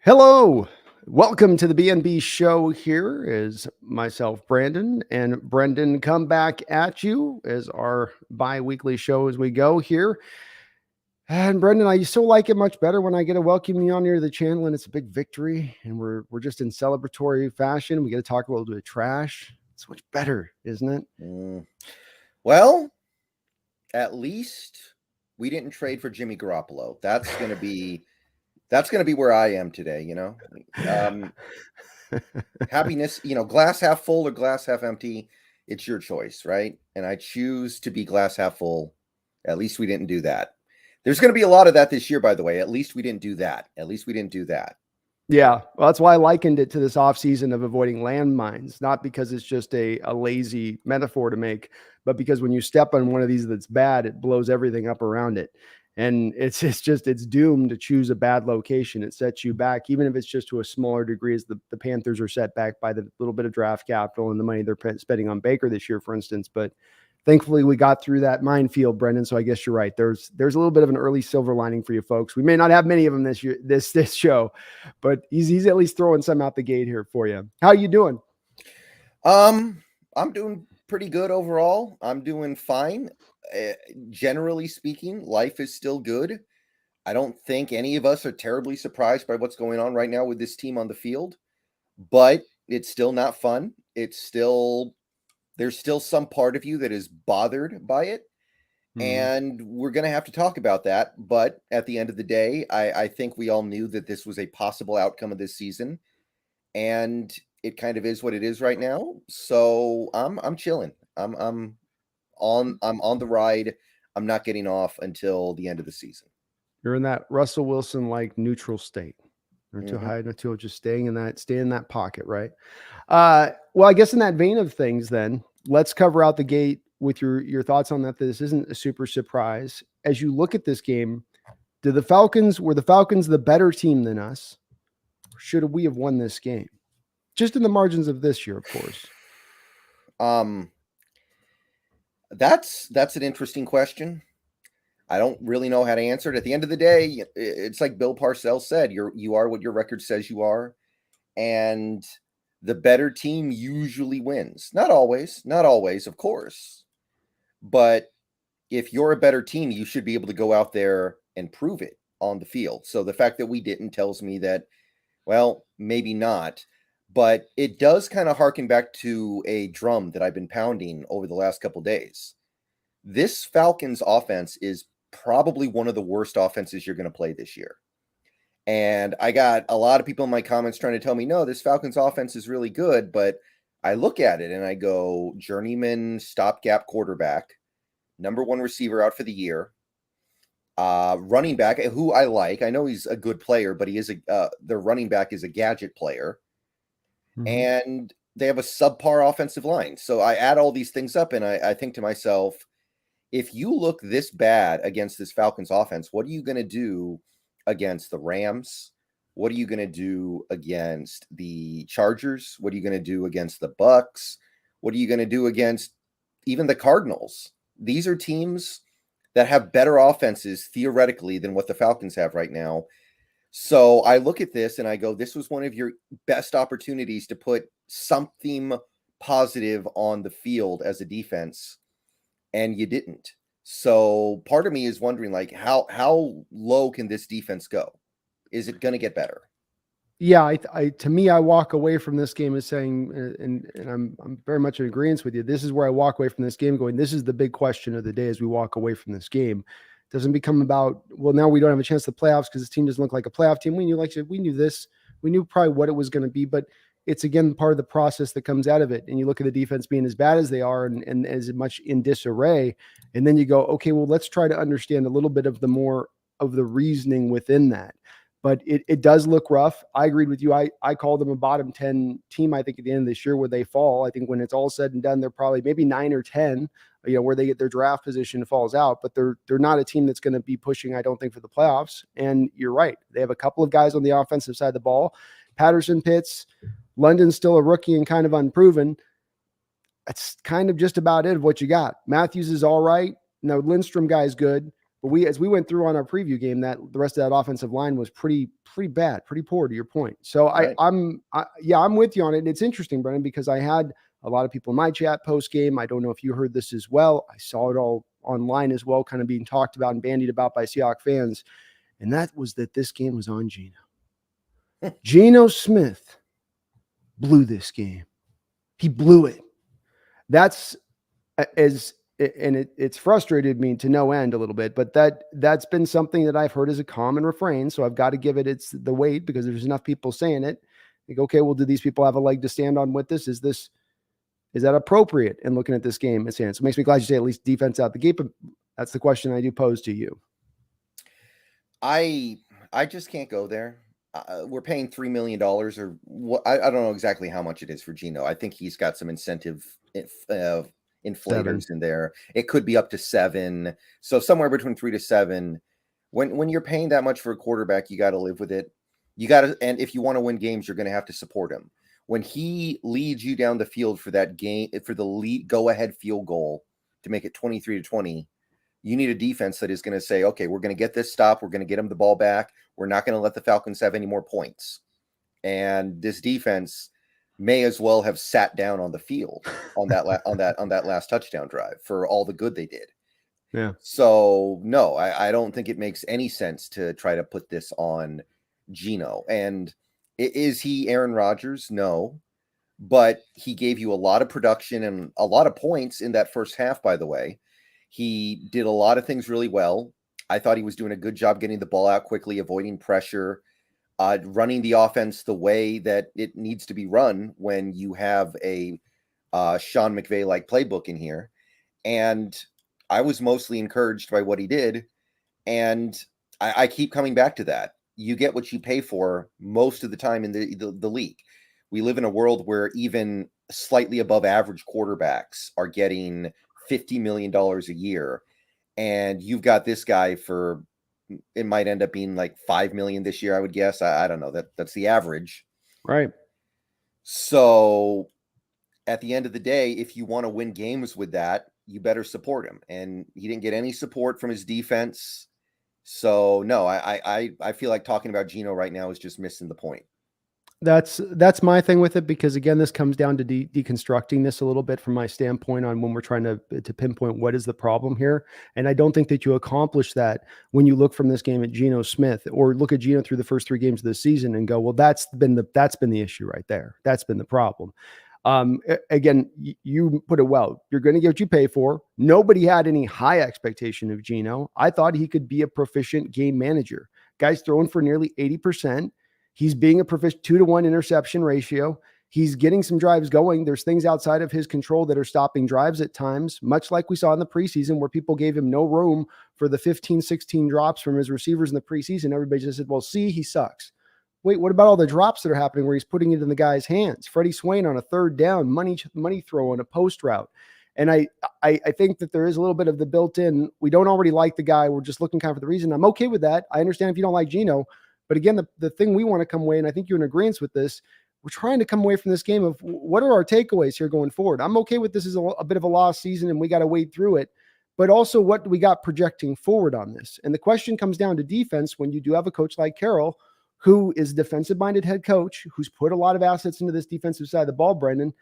Hello, welcome to the BNB show. Here is myself, Brandon, and Brendan come back at you as our bi-weekly show as we go here. And Brendan, I still like it much better when I get to welcome you on here to the channel, and it's a big victory, and we're just in celebratory fashion. We get to talk a little bit of trash. It's much better, isn't it? Well, at least we didn't trade for Jimmy Garoppolo. That's gonna be where I am today. Happiness. Glass half full or glass half empty. It's your choice, right? And I choose to be glass half full. At least we didn't do that. There's going to be a lot of that this year, by the way. At least we didn't do that. Yeah, well, that's why I likened it to this offseason of avoiding landmines, not because it's just a lazy metaphor to make, but because when you step on one of these that's bad, it blows everything up around it. And it's doomed to choose a bad location. It sets you back, even if it's just to a smaller degree, as the Panthers are set back by the little bit of draft capital and the money they're spending on Baker this year, for instance. But thankfully, we got through that minefield, Brendan. So I guess you're right. There's a little bit of an early silver lining for you folks. We may not have many of them this year, this show, but he's at least throwing some out the gate here for you. How you doing? I'm doing pretty good overall. I'm doing fine. Generally speaking, life is still good. I don't think any of us are terribly surprised by what's going on right now with this team on the field, but it's still not fun. There's still some part of you that is bothered by it. And we're going to have to talk about that. But at the end of the day, I think we all knew that this was a possible outcome of this season. And it kind of is what it is right now. So I'm chilling. I'm on the ride. I'm not getting off until the end of the season. You're in that Russell Wilson like neutral state. Not too high, not too just stay in that pocket, right? Well, I guess in that vein of things, then let's cover out the gate with your thoughts on that. This isn't a super surprise as you look at this game. Were the Falcons the better team than us? Or should we have won this game? Just in the margins of this year, of course. That's an interesting question. I don't really know how to answer it. At the end of the day, it's like Bill Parcells said, you are what your record says you are. And the better team usually wins. Not always, of course. But if you're a better team, you should be able to go out there and prove it on the field. So the fact that we didn't tells me that, well, maybe not. But it does kind of harken back to a drum that I've been pounding over the last couple of days. This Falcons offense is probably one of the worst offenses you're going to play this year. And I got a lot of people in my comments trying to tell me, no, this Falcons offense is really good. But I look at it and I go, journeyman stopgap quarterback, number one receiver out for the year, running back, who I like. I know he's a good player, but he is their running back is a gadget player. And they have a subpar offensive line. So I add all these things up and I think to myself, if you look this bad against this Falcons offense, what are you going to do against the Rams? What are you going to do against the Chargers? What are you going to do against the Bucks? What are you going to do against even the Cardinals? These are teams that have better offenses theoretically than what the Falcons have right now. So I look at this and I go, this was one of your best opportunities to put something positive on the field as a defense, and you didn't. So part of me is wondering, like, how low can this defense go? Is it going to get better? Yeah, to me, I walk away from this game as saying, and I'm very much in agreement with you. This is where I walk away from this game going, this is the big question of the day as we walk away from this game. Doesn't become about, well, now we don't have a chance to the playoffs because this team doesn't look like a playoff team. We knew, like we knew this. We knew probably what it was going to be, but it's, again, part of the process that comes out of it. And you look at the defense being as bad as they are and as much in disarray. And then you go, okay, well, let's try to understand a little bit of the more of the reasoning within that. But it does look rough. I agreed with you. I called them a bottom 10 team, I think, at the end of this year where they fall. I think when it's all said and done, they're probably maybe 9 or 10, where they get their draft position falls out. But they're not a team that's going to be pushing, I don't think, for the playoffs. And you're right. They have a couple of guys on the offensive side of the ball. Patterson, Pitts, London's still a rookie and kind of unproven. That's kind of just about it of what you got. Matthews is all right. No, Lindstrom guy's good. But as we went through on our preview game, that the rest of that offensive line was pretty bad, pretty poor to your point. So Right. I'm with you on it. And it's interesting, Brendan, because I had a lot of people in my chat post game. I don't know if you heard this as well. I saw it all online as well, kind of being talked about and bandied about by Seahawks fans. And that was that this game was on Geno. Geno Smith blew this game. He blew it. That's it's frustrated me to no end a little bit, but that's been something that I've heard as a common refrain. So I've got to give it's the weight because there's enough people saying it. Like, okay, well, do these people have a leg to stand on with this? Is that appropriate in looking at this game and saying it? So it makes me glad you say at least defense out the gate, but that's the question I do pose to you. I just can't go there. We're paying $3 million or what? I don't know exactly how much it is for Geno. I think he's got some incentive inflators in there. It could be up to 7. So somewhere between 3 to 7. When you're paying that much for a quarterback, you got to live with it. And if you want to win games, you're going to have to support him. When he leads you down the field for that game, for the lead go-ahead field goal to make it 23-20, you need a defense that is going to say, okay, we're going to get this stop. We're going to get him the ball back. We're not going to let the Falcons have any more points. And this defense may as well have sat down on the field on that last touchdown drive for all the good they did. Yeah. So no, I don't think it makes any sense to try to put this on Geno. And is he Aaron Rodgers? No, but he gave you a lot of production and a lot of points in that first half, by the way. He did a lot of things really well. I thought he was doing a good job getting the ball out quickly, avoiding pressure, running the offense the way that it needs to be run when you have a Sean McVay-like playbook in here. And I was mostly encouraged by what he did. And I keep coming back to that. You get what you pay for most of the time in the league. We live in a world where even slightly above average quarterbacks are getting $50 million a year. And you've got this guy for, it might end up being like $5 million this year, I would guess. I don't know. That's the average. Right. So at the end of the day, if you want to win games with that, you better support him. And he didn't get any support from his defense. So no, I feel like talking about Geno right now is just missing the point. That's my thing with it, because again, this comes down to deconstructing this a little bit from my standpoint on when we're trying to pinpoint what is the problem here. And I don't think that you accomplish that when you look from this game at Geno Smith or look at Geno through the first 3 games of the season and go, well, that's been the issue right there. That's been the problem. Again, you put it well. You're going to get what you pay for. Nobody had any high expectation of Geno. I thought he could be a proficient game manager. Guy's throwing for nearly 80%. He's being a proficient 2-to-1 interception ratio. He's getting some drives going. There's things outside of his control that are stopping drives at times, much like we saw in the preseason where people gave him no room for the 15, 16 drops from his receivers in the preseason. Everybody just said, well, see, he sucks. Wait, what about all the drops that are happening where he's putting it in the guy's hands? Freddie Swain on a 3rd down, money throw on a post route. And I think that there is a little bit of the built-in, we don't already like the guy. We're just looking kind of for the reason. I'm okay with that. I understand if you don't like Geno. But again, the thing we want to come away, and I think you're in agreement with this, we're trying to come away from this game of what are our takeaways here going forward. I'm okay with this as a bit of a lost season and we got to wade through it, but also what do we got projecting forward on this? And the question comes down to defense when you do have a coach like Carroll, who is a defensive-minded head coach, who's put a lot of assets into this defensive side of the ball, Brendan.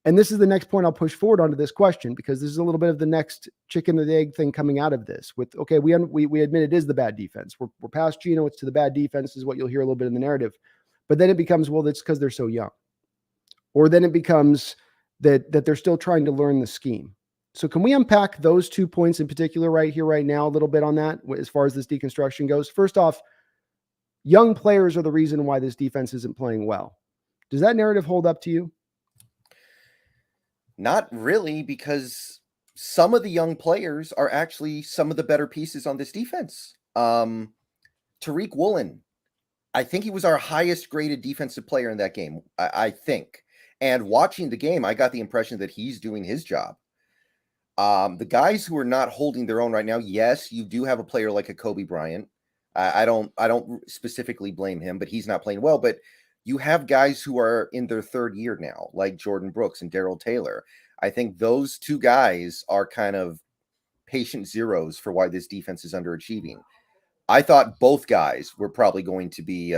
And this is the next point I'll push forward onto this question, because this is a little bit of the next chicken or the egg thing coming out of this with, okay, we admit it is the bad defense. We're past Geno. It's to the bad defense is what you'll hear a little bit in the narrative. But then it becomes, well, that's because they're so young. Or then it becomes that they're still trying to learn the scheme. So can we unpack those 2 points in particular right here, right now, a little bit on that as far as this deconstruction goes? First off, young players are the reason why this defense isn't playing well. Does that narrative hold up to you? Not really, because some of the young players are actually some of the better pieces on this defense. Tariq Woolen, I think he was our highest graded defensive player in that game, I think. And watching the game, I got the impression that he's doing his job. The guys who are not holding their own right now, yes, you do have a player like a Kobe Bryant. I don't specifically blame him, but he's not playing well. But you have guys who are in their 3rd year now, like Jordan Brooks and Darrell Taylor. I think those 2 guys are kind of patient zeros for why this defense is underachieving. I thought both guys were probably going to be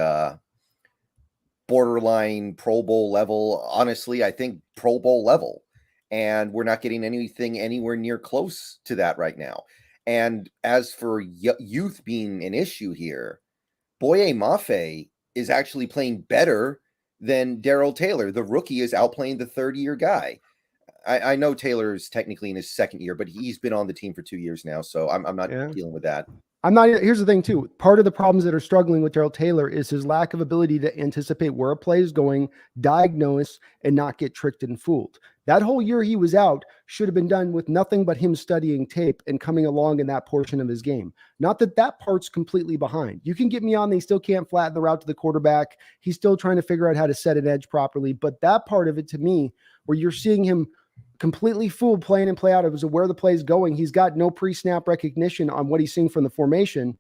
borderline Pro Bowl level. Honestly, I think Pro Bowl level. And we're not getting anything anywhere near close to that right now. And as for youth being an issue here, Boye Mafe is actually playing better than Darrell Taylor. The rookie is outplaying the third-year guy. I know Taylor's technically in his second year, but he's been on the team for 2 years now, so I'm not dealing with that. I'm not. Here's the thing, too. Part of the problems that are struggling with Darrell Taylor is his lack of ability to anticipate where a play is going, diagnose, and not get tricked and fooled. That whole year he was out should have been done with nothing but him studying tape and coming along in that portion of his game. Not that that part's completely behind. You can get me on, they still can't flatten the route to the quarterback. He's still trying to figure out how to set an edge properly. But that part of it, to me, where you're seeing him completely fooled playing and play out of where the play is going. He's got no pre-snap recognition on what he's seeing from the formation.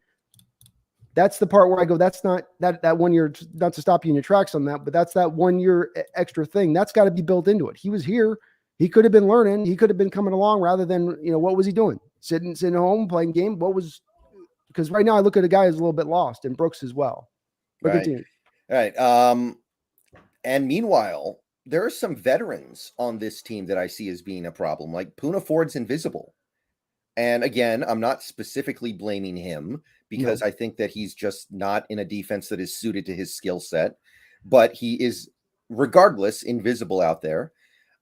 That's the part where I go, that's not that 1 year, not to stop you in your tracks on that, but that's that 1 year extra thing. That's got to be built into it. He was here. He could have been learning. He could have been coming along rather than, what was he doing? Sitting home, playing game. Because right now I look at a guy who's a little bit lost, and Brooks as well. But right. All right. And meanwhile, there are some veterans on this team that I see as being a problem. Like Poona Ford's invisible. And again, I'm not specifically blaming him because I think that he's just not in a defense that is suited to his skill set. But he is, regardless, invisible out there.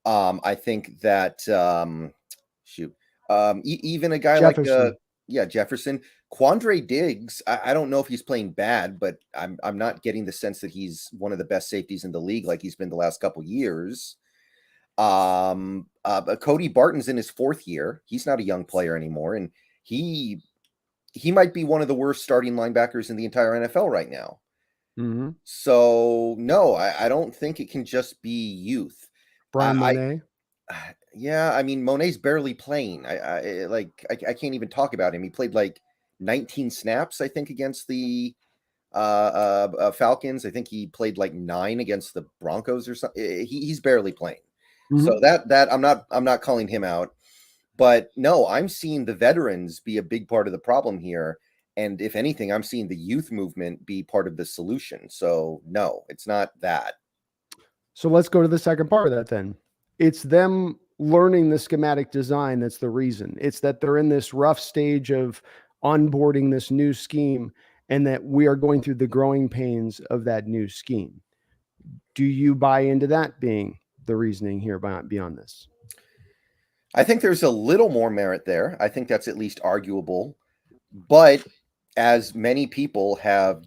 I think that, even a guy Jefferson. like Jefferson, Quandre Diggs, I don't know if he's playing bad, but I'm not getting the sense that he's one of the best safeties in the league like he's been the last couple years. Cody Barton's in his fourth year. He's not a young player anymore, and he might be one of the worst starting linebackers in the entire NFL right now. Mm-hmm. So no, I don't think it can just be youth. Brian Monet. Yeah, I mean Monet's barely playing. I can't even talk about him. He played like 19 snaps, I think, against the Falcons. I think he played like 9 against the Broncos or something. He's barely playing. Mm-hmm. So that I'm not calling him out. But no, I'm seeing the veterans be a big part of the problem here. And if anything, I'm seeing the youth movement be part of the solution. So no, it's not that. So let's go to the second part of that then. It's them learning the schematic design that's the reason. It's that they're in this rough stage of onboarding this new scheme and that we are going through the growing pains of that new scheme. Do you buy into that being the reasoning here beyond this? I think there's a little more merit there. I think that's at least arguable. But as many people have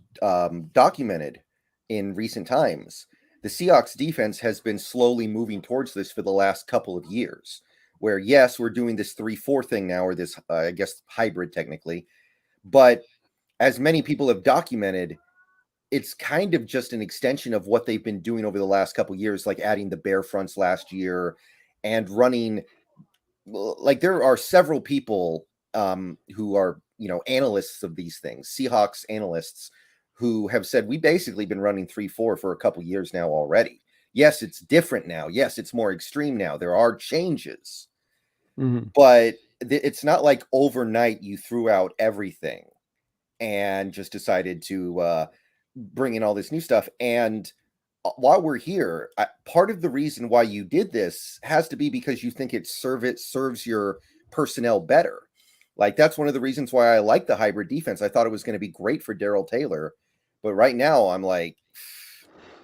documented in recent times, the Seahawks defense has been slowly moving towards this for the last couple of years, where, yes, we're doing this 3-4 thing now, or this, I guess, hybrid technically. But as many people have documented, it's kind of just an extension of what they've been doing over the last couple of years, like adding the bear fronts last year and running. Like there are several people who are, analysts of these things, Seahawks analysts, who have said we basically been running 3-4 for a couple years now already. Yes, it's different now. Yes, it's more extreme now. There are changes, but it's not like overnight you threw out everything and just decided to bring in all this new stuff. And while we're here, part of the reason why you did this has to be because you think it serves your personnel better. Like that's one of the reasons why I like the hybrid defense. I thought it was going to be great for Darrell Taylor, but right now I'm like,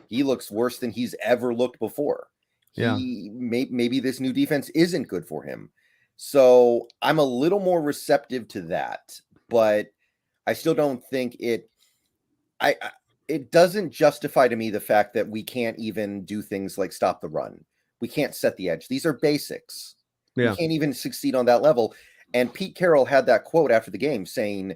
he looks worse than he's ever looked before. Yeah. Maybe this new defense isn't good for him. So I'm a little more receptive to that, but I still don't think it doesn't justify to me the fact that we can't even do things like stop the run. We can't set the edge. These are basics. Yeah. We can't even succeed on that level. And Pete Carroll had that quote after the game saying,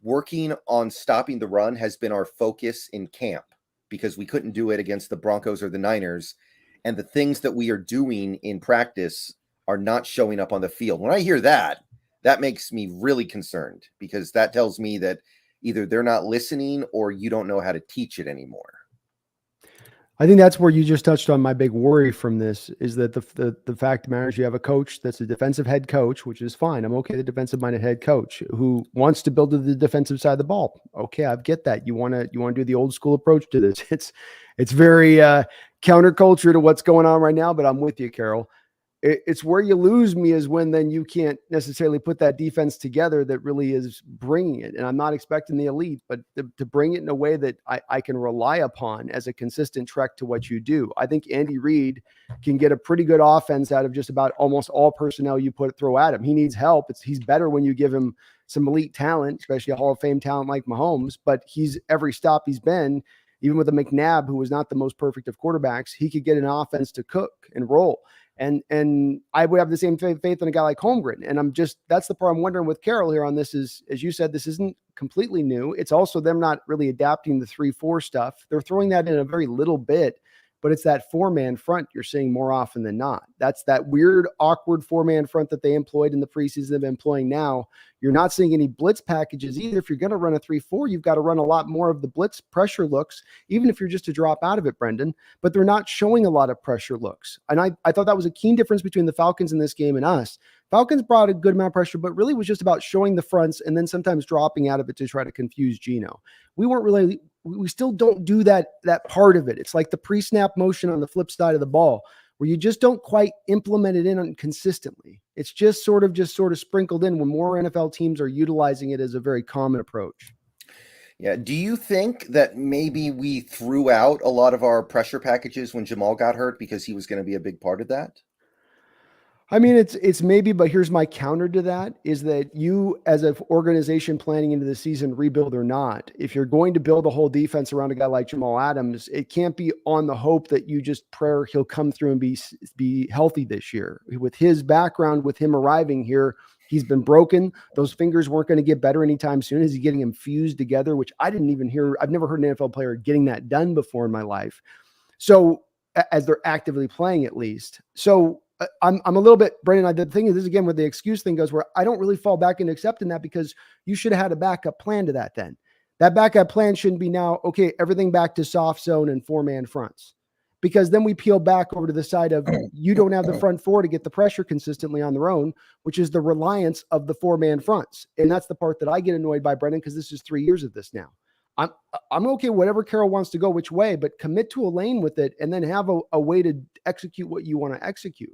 working on stopping the run has been our focus in camp because we couldn't do it against the Broncos or the Niners. And the things that we are doing in practice are not showing up on the field. When I hear that, that makes me really concerned because that tells me that either they're not listening or you don't know how to teach it anymore. I think that's where you just touched on my big worry from this is that the fact matters. You have a coach that's a defensive head coach, which is fine. I'm okay. The defensive minded head coach who wants to build to the defensive side of the ball. Okay, I get that. You want to do the old school approach to this. It's very counterculture to what's going on right now. But I'm with you, Carol. It's where you lose me is when then you can't necessarily put that defense together that really is bringing it. And I'm not expecting the elite, but to bring it in a way that I can rely upon as a consistent trek to what you do. I think Andy Reid can get a pretty good offense out of just about almost all personnel you throw at him. He needs help. He's better when you give him some elite talent, especially a Hall of Fame talent like Mahomes, but he's every stop he's been, even with a McNabb, who was not the most perfect of quarterbacks, he could get an offense to cook and roll. And I would have the same faith in a guy like Holmgren. And that's the part I'm wondering with Carol here on this is, as you said, this isn't completely new. It's also them not really adapting the 3-4 stuff. They're throwing that in a very little bit, but it's that 4-man front you're seeing more often than not. That's that weird, awkward 4-man front that they employed in the preseason they've been employing now. You're not seeing any blitz packages either. If you're going to run a 3-4, you've got to run a lot more of the blitz pressure looks, even if you're just to drop out of it, Brendon. But they're not showing a lot of pressure looks. And I thought that was a key difference between the Falcons in this game and us. Falcons brought a good amount of pressure, but really was just about showing the fronts and then sometimes dropping out of it to try to confuse Geno. We still don't do that part of it. It's like the pre-snap motion on the flip side of the ball, where you just don't quite implement it in consistently. It's just sort of sprinkled in when more NFL teams are utilizing it as a very common approach. Yeah. Do you think that maybe we threw out a lot of our pressure packages when Jamal got hurt because he was going to be a big part of that? I mean, it's maybe, but here's my counter to that is that you as an organization planning into the season, rebuild or not, if you're going to build a whole defense around a guy like Jamal Adams, it can't be on the hope that you just prayer he'll come through and be healthy this year. With his background, with him arriving here, he's been broken. Those fingers weren't going to get better anytime soon. Is he getting them fused together, which I didn't even hear. I've never heard an NFL player getting that done before in my life. So as they're actively playing, at least. So I'm a little bit, Brandon, the thing is, this again, where the excuse thing goes, where I don't really fall back into accepting that, because you should have had a backup plan to that then. That backup plan shouldn't be now, okay, everything back to soft zone and 4-man fronts. Because then we peel back over to the side of you don't have the front four to get the pressure consistently on their own, which is the reliance of the 4-man fronts. And that's the part that I get annoyed by, Brandon, because this is 3 years of this now. I'm okay, whatever Carol wants to go which way, but commit to a lane with it and then have a way to execute what you want to execute.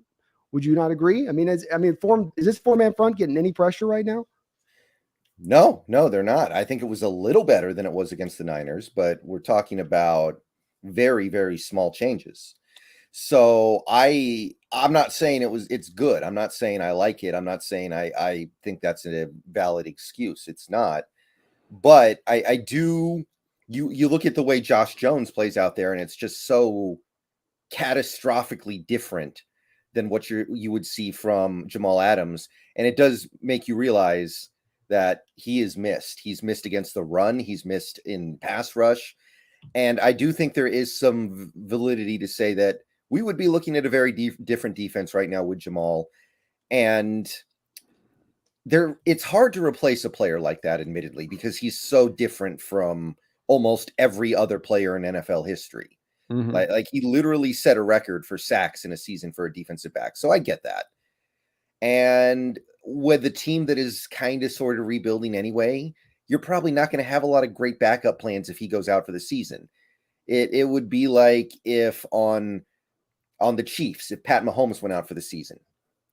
Would you not agree? I mean, is this 4-man front getting any pressure right now? No, they're not. I think it was a little better than it was against the Niners, but we're talking about very, very small changes. So I'm not saying it's good. I'm not saying I like it. I'm not saying I think that's a valid excuse. It's not. But I do. You look at the way Josh Jones plays out there, and it's just so catastrophically different than what you would see from Jamal Adams. And it does make you realize that he is missed. He's missed against the run. He's missed in pass rush. And I do think there is some validity to say that we would be looking at a very different defense right now with Jamal. And it's hard to replace a player like that, admittedly, because he's so different from almost every other player in NFL history. Mm-hmm. Like he literally set a record for sacks in a season for a defensive back. So I get that. And with a team that is kind of sort of rebuilding anyway, you're probably not going to have a lot of great backup plans if he goes out for the season. It would be like if on the Chiefs, if Pat Mahomes went out for the season.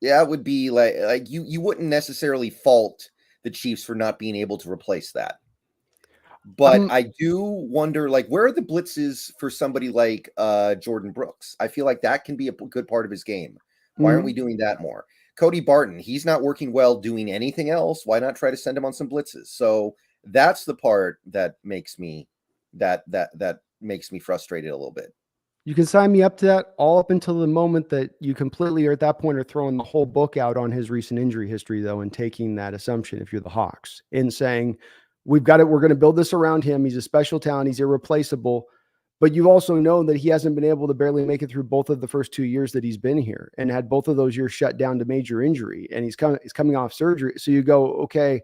Yeah, it would be like you wouldn't necessarily fault the Chiefs for not being able to replace that. But I do wonder, like, where are the blitzes for somebody like Jordan Brooks? I feel like that can be a good part of his game. Why aren't we doing that more? Cody Barton, he's not working well doing anything else. Why not try to send him on some blitzes? So that's the part that makes me that makes me frustrated a little bit. You can sign me up to that all up until the moment that you completely are at that point are throwing the whole book out on his recent injury history, though, and taking that assumption if you're the Hawks and saying, we've got it. We're going to build this around him. He's a special talent. He's irreplaceable. But you've also known that he hasn't been able to barely make it through both of the first 2 years that he's been here and had both of those years shut down to major injury. And he's coming off surgery. So you go, okay,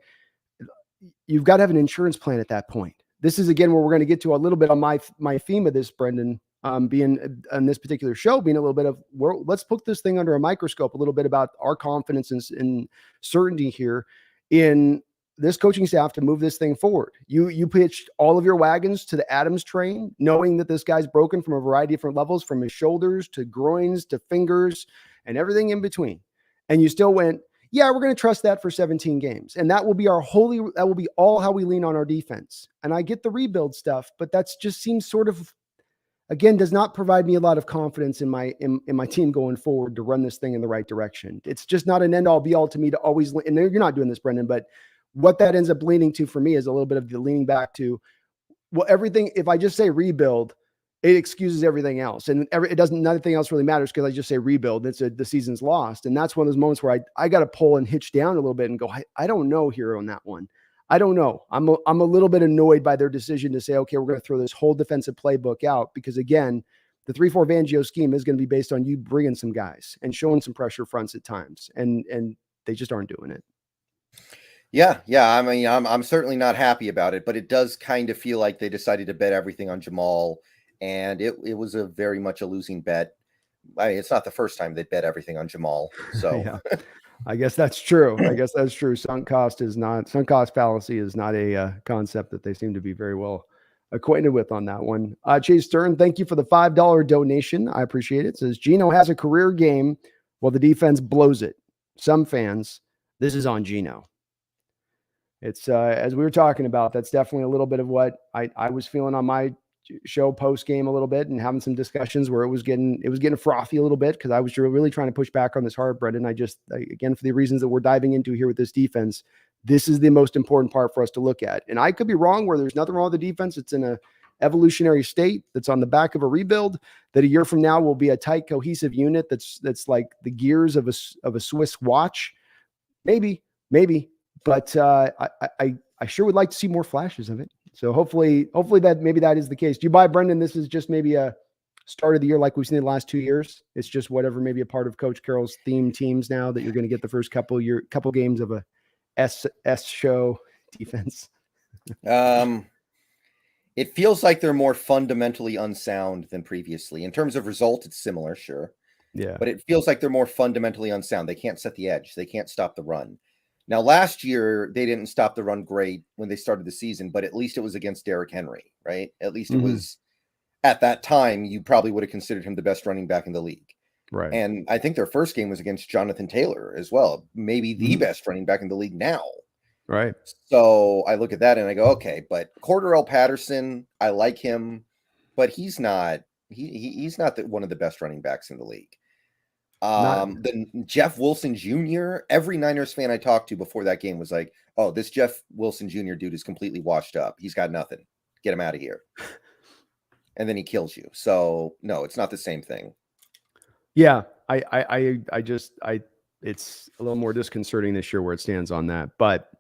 you've got to have an insurance plan at that point. This is, again, where we're going to get to a little bit on my theme of this, Brendon. being on this particular show, being a little bit of, let's put this thing under a microscope, a little bit about our confidence and certainty here in this coaching staff to move this thing forward. You pitched all of your wagons to the Adams train, knowing that this guy's broken from a variety of different levels, from his shoulders to groins to fingers and everything in between. And you still went, yeah, we're going to trust that for 17 games. And that will be that will be all how we lean on our defense. And I get the rebuild stuff, but that's just seems sort of, again, does not provide me a lot of confidence in my team going forward to run this thing in the right direction. It's just not an end all be all to me to always, and you're not doing this, Brendon, but what that ends up leaning to for me is a little bit of the leaning back to, well, everything, if I just say rebuild, it excuses everything else. And it doesn't, nothing else really matters because I just say rebuild. The season's lost. And that's one of those moments where I got to pull and hitch down a little bit and go, I don't know here on that one. I don't know. I'm a little bit annoyed by their decision to say, okay, we're going to throw this whole defensive playbook out because, again, the 3-4 Fangio scheme is going to be based on you bringing some guys and showing some pressure fronts at times. And they just aren't doing it. Yeah. I mean, I'm certainly not happy about it, but it does kind of feel like they decided to bet everything on Jamal, and it was a very much a losing bet. I mean, it's not the first time they bet everything on Jamal. So yeah. I guess that's true. Sunk cost fallacy is not a concept that they seem to be very well acquainted with on that one. Chase Stern, thank you for the $5 donation. I appreciate it. It says Geno has a career game while the defense blows it. Some fans, this is on Geno. It's as we were talking about, that's definitely a little bit of what I was feeling on my show post game a little bit and having some discussions where it was getting frothy a little bit because I was really trying to push back on this hard, Brendon. Again, for the reasons that we're diving into here with this defense, this is the most important part for us to look at. And I could be wrong where there's nothing wrong with the defense. It's in a evolutionary state that's on the back of a rebuild that a year from now will be a tight, cohesive unit that's like the gears of a Swiss watch. Maybe. But I sure would like to see more flashes of it. So hopefully that is the case. Do you buy, Brendon, this is just maybe a start of the year like we've seen the last 2 years? It's just whatever, maybe a part of Coach Carroll's theme teams now that you're going to get the first couple games of a S show defense. It feels like they're more fundamentally unsound than previously. In terms of result, it's similar, sure. Yeah. But it feels like they're more fundamentally unsound. They can't set the edge. They can't stop the run. Now, last year, they didn't stop the run great when they started the season, but at least it was against Derrick Henry, right? At least it was, at that time, you probably would have considered him the best running back in the league. Right. And I think their first game was against Jonathan Taylor as well, maybe the best running back in the league now. Right. So I look at that and I go, okay, but Cordarrelle Patterson, I like him, but he's not one of the best running backs in the league. The Jeff Wilson Jr., every Niners fan I talked to before that game was like, oh, this Jeff Wilson Jr. dude is completely washed up. He's got nothing. Get him out of here. And then he kills you. So no, it's not the same thing. Yeah. It's a little more disconcerting this year where it stands on that, but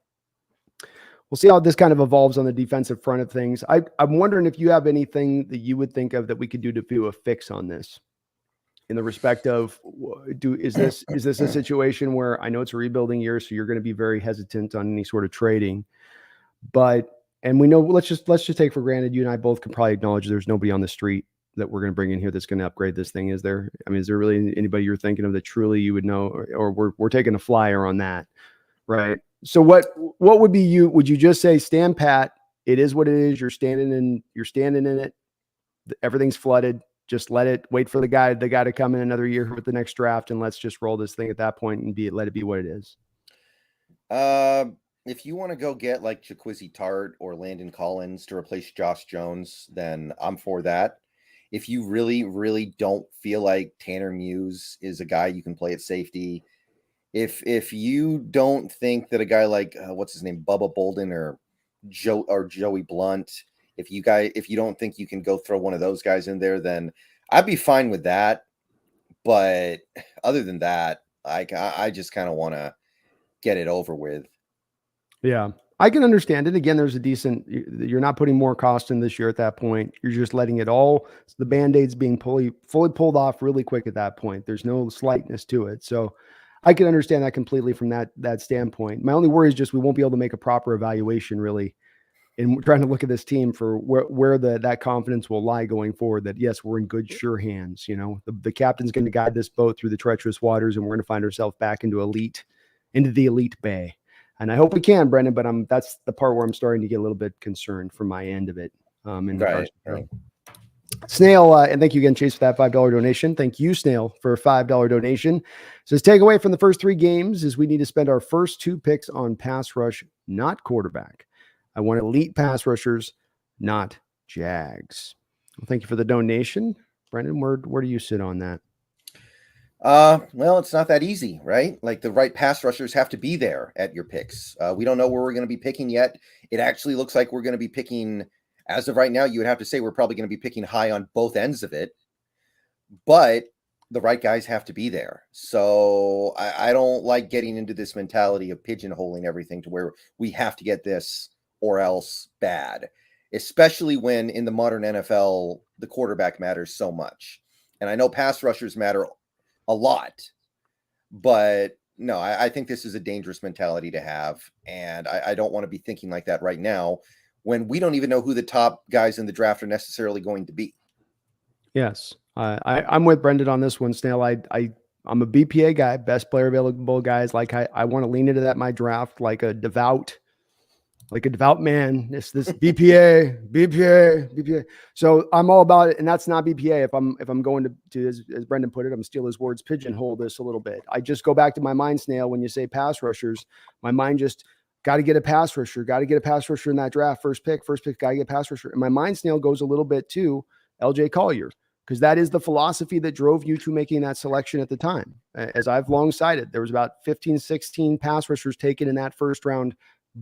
we'll see how this kind of evolves on the defensive front of things. I'm wondering if you have anything that you would think of that we could do to do a fix on this. In the respect of, is this a situation where I know it's a rebuilding year, so you're going to be very hesitant on any sort of trading, and we know, let's just take for granted, you and I both can probably acknowledge there's nobody on the street that we're going to bring in here that's going to upgrade this thing. Is there? I mean, is there really anybody you're thinking of that truly you would know, or we're taking a flyer on that, right? So what would be you? Would you just say stand pat? It is what it is. You're standing in it. Everything's flooded. Just wait for the guy to come in another year with the next draft, and let's just roll this thing at that point and let it be what it is. If you want to go get like Jaquizzy Tart or Landon Collins to replace Josh Jones, then I'm for that. If you really, really don't feel like Tanner Muse is a guy you can play at safety, if you don't think that a guy like what's his name, Bubba Bolden or Joey Blunt, if you don't think you can go throw one of those guys in there, then I'd be fine with that. But other than that, I just kind of want to get it over with. Yeah, I can understand it. Again, you're not putting more cost in this year at that point. You're just letting it all, the Band-Aids being fully pulled off really quick at that point. There's no slightness to it. So I can understand that completely from that standpoint. My only worry is just we won't be able to make a proper evaluation really in trying to look at this team for where that confidence will lie going forward, that yes, we're in good, sure hands. You know, the captain's going to guide this boat through the treacherous waters, and we're going to find ourselves back into the elite bay. And I hope we can, Brendan, but that's the part where I'm starting to get a little bit concerned from my end of it. In regards to Right. Snail, and thank you again, Chase, for that $5 donation. Thank you, Snail, for a $5 donation. Says, takeaway from the first 3 games is we need to spend our first 2 picks on pass rush, not quarterback. I want elite pass rushers, not Jags. Well, thank you for the donation. Brendan, where do you sit on that? Well, it's not that easy, right? Like the right pass rushers have to be there at your picks. We don't know where we're going to be picking yet. It actually looks like we're going to be picking, as of right now, you would have to say we're probably going to be picking high on both ends of it, but the right guys have to be there. So I don't like getting into this mentality of pigeonholing everything to where we have to get this or else bad, especially when in the modern NFL, the quarterback matters so much. And I know pass rushers matter a lot, but no, I think this is a dangerous mentality to have. And I don't want to be thinking like that right now when we don't even know who the top guys in the draft are necessarily going to be. Yes. I'm with Brendan on this one, Snail. I'm a BPA guy, best player available guys. Like I want to lean into that, my draft, like a devout man. This BPA. So I'm all about it. And that's not BPA. If I'm going to as Brendan put it, I'm steal his words, pigeonhole this a little bit. I just go back to my mind, Snail. When you say pass rushers, my mind just got to get a pass rusher in that draft. First pick, got to get pass rusher. And my mind, Snail, goes a little bit to LJ Collier, because that is the philosophy that drove you to making that selection at the time. As I've long cited, there was about 15, 16 pass rushers taken in that first round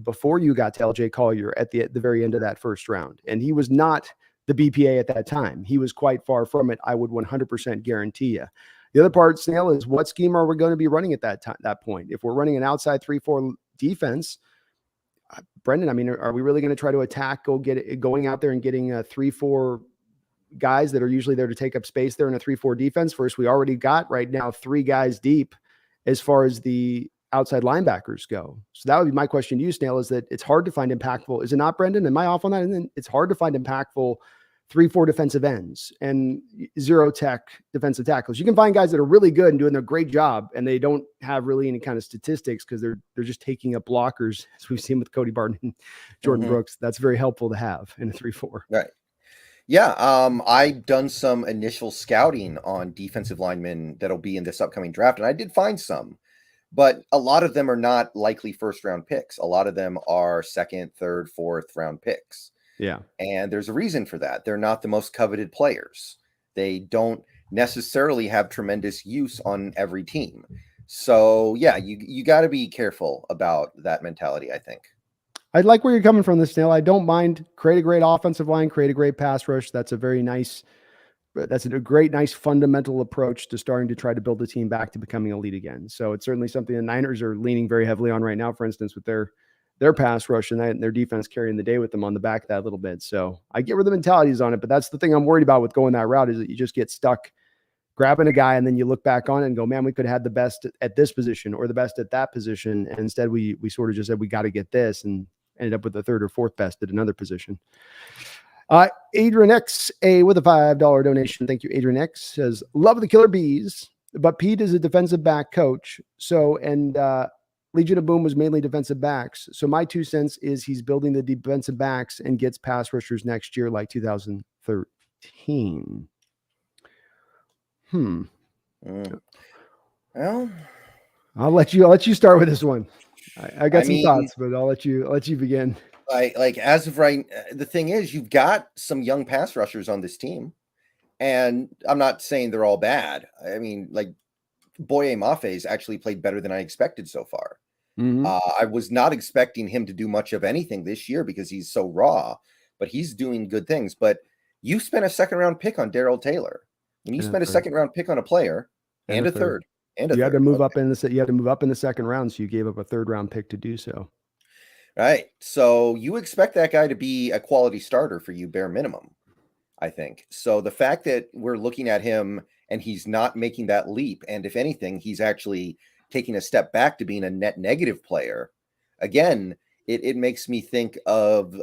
before you got to LJ Collier at the very end of that first round. And he was not the BPA at that time. He was quite far from it. I would 100% guarantee you. The other part, Snail, is what scheme are we going to be running at that point? If we're running an outside 3-4 defense, Brendan, I mean, are we really going to try to attack, going out there and getting a 3-4 guys that are usually there to take up space there in a 3-4 defense? First, we already got right now 3 guys deep as far as the outside linebackers go. So that would be my question to you, Snail, is that it's hard to find impactful. Is it not, Brendan? Am I off on that? And then it's hard to find impactful 3-4 defensive ends and 0 tech defensive tackles. You can find guys that are really good and doing a great job, and they don't have really any kind of statistics because they're just taking up blockers, as we've seen with Cody Barton and Jordan Brooks. That's very helpful to have in a 3-4. Right. Yeah. I've done some initial scouting on defensive linemen that'll be in this upcoming draft, and I did find some, but a lot of them are not likely first round picks. A lot of them are second, third, fourth round picks. Yeah. And there's a reason for that. They're not the most coveted players. They don't necessarily have tremendous use on every team. So yeah, you got to be careful about that mentality, I think. I like where you're coming from, Snail. I don't mind. Create a great offensive line, create a great pass rush. That's a great, nice fundamental approach to starting to try to build the team back to becoming elite again. So it's certainly something the Niners are leaning very heavily on right now, for instance, with their pass rush and their defense carrying the day with them on the back of that little bit. So I get where the mentality is on it, but that's the thing I'm worried about with going that route, is that you just get stuck grabbing a guy and then you look back on it and go, man, we could have had the best at this position or the best at that position. And instead we sort of just said, we got to get this, and ended up with the third or fourth best at another position. Adrian X with a $5 donation. Thank you, Adrian X, says, love the Killer Bees, but Pete is a defensive back coach. So, and Legion of Boom was mainly defensive backs. So my 2 cents is he's building the defensive backs and gets pass rushers next year, like 2013. Well, I'll let you start with this one. I got some thoughts, but I'll let you begin. Like as of right, the thing is, you've got some young pass rushers on this team, and I'm not saying they're all bad. I mean, like Boye Mafe's actually played better than I expected so far. I was not expecting him to do much of anything this year because he's so raw, but he's doing good things. But you spent a 2nd round pick on Darrell Taylor. When you spend a 2nd round pick on a player and a third, you had to move up in the 2nd round, so you gave up a 3rd round pick to do so. Right. So you expect that guy to be a quality starter for you, bare minimum, I think. So the fact that we're looking at him and he's not making that leap, and if anything, he's actually taking a step back to being a net negative player. Again, it makes me think of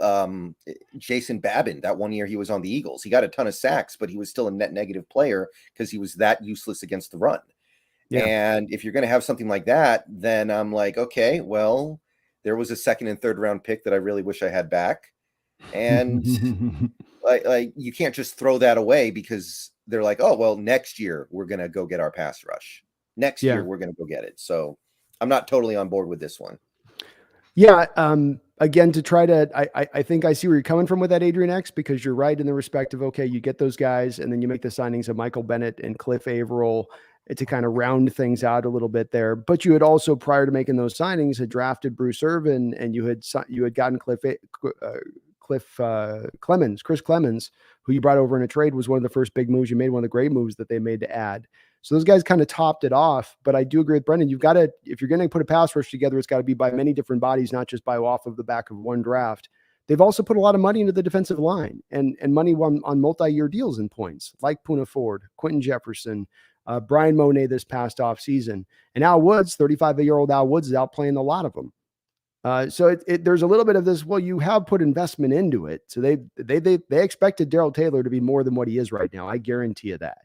Jason Babin. That one year he was on the Eagles. He got a ton of sacks, but he was still a net negative player because he was that useless against the run. Yeah. And if you're going to have something like that, then I'm like, okay, well, there was a 2nd and 3rd round pick that I really wish I had back. And like you can't just throw that away because they're like, oh, well, next year we're going to go get our pass rush. Next year we're going to go get it. So I'm not totally on board with this one. Yeah. Again, to try to, I think I see where you're coming from with that, Adrian X, because you're right in the respect of, okay, you get those guys and then you make the signings of Michael Bennett and Cliff Averill to kind of round things out a little bit there. But you had also, prior to making those signings, had drafted Bruce Irvin, and you had gotten Chris Clemens, who you brought over in a trade, was one of the first big moves you made, one of the great moves that they made to add. So those guys kind of topped it off. But I do agree with Brendan. You've got to, if you're going to put a pass rush together, it's got to be by many different bodies, not just by off of the back of one draft. They've also put a lot of money into the defensive line and money on multi-year deals and points, like Poona Ford, Quentin Jefferson, Brian Monet this past offseason. And Al Woods, 35-year-old Al Woods, is out playing a lot of them. So there's a little bit of this. Well, you have put investment into it, so they expected Darrell Taylor to be more than what he is right now. I guarantee you that.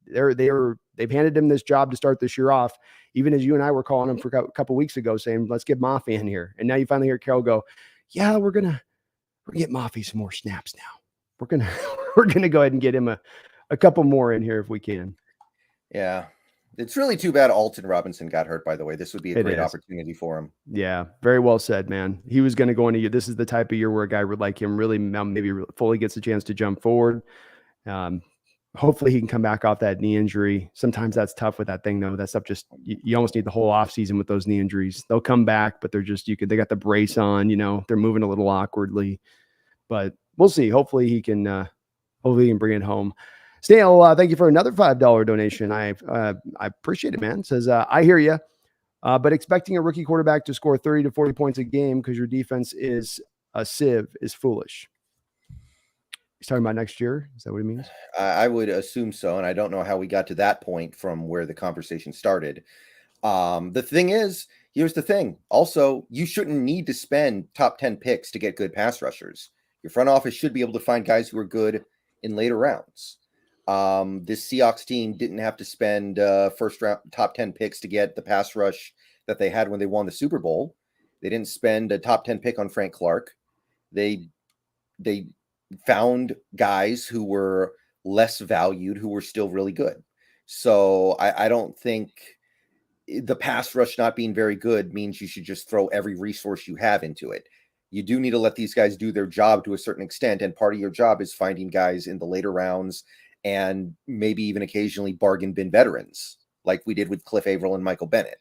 They've handed him this job to start this year off, even as you and I were calling him for a couple weeks ago, saying let's get Mafi in here. And now you finally hear Carroll go, yeah, we're gonna get Mafi some more snaps now. We're gonna go ahead and get him a couple more in here if we can. Yeah. It's really too bad Alton Robinson got hurt, by the way. This would be a great opportunity for him. Yeah, very well said, man. He was going to go into you. This is the type of year where a guy like him really maybe fully gets a chance to jump forward. Hopefully he can come back off that knee injury. Sometimes that's tough with that thing, though. That stuff just, you almost need the whole offseason with those knee injuries. They'll come back, but they got the brace on, they're moving a little awkwardly. But we'll see. Hopefully he can bring it home. Snale, thank you for another $5 donation. I appreciate it, man. It says, I hear you, but expecting a rookie quarterback to score 30 to 40 points a game because your defense is a sieve is foolish. He's talking about next year. Is that what he means? I would assume so, and I don't know how we got to that point from where the conversation started. The thing is, here's the thing. Also, you shouldn't need to spend top 10 picks to get good pass rushers. Your front office should be able to find guys who are good in later rounds. This Seahawks team didn't have to spend first round top 10 picks to get the pass rush that they had when they won the Super Bowl. They didn't spend a top 10 pick on Frank Clark. They found guys who were less valued, who were still really good. So I don't think the pass rush not being very good means you should just throw every resource you have into it. You do need to let these guys do their job to a certain extent. And part of your job is finding guys in the later rounds and maybe even occasionally bargain bin veterans like we did with Cliff Averill and Michael Bennett.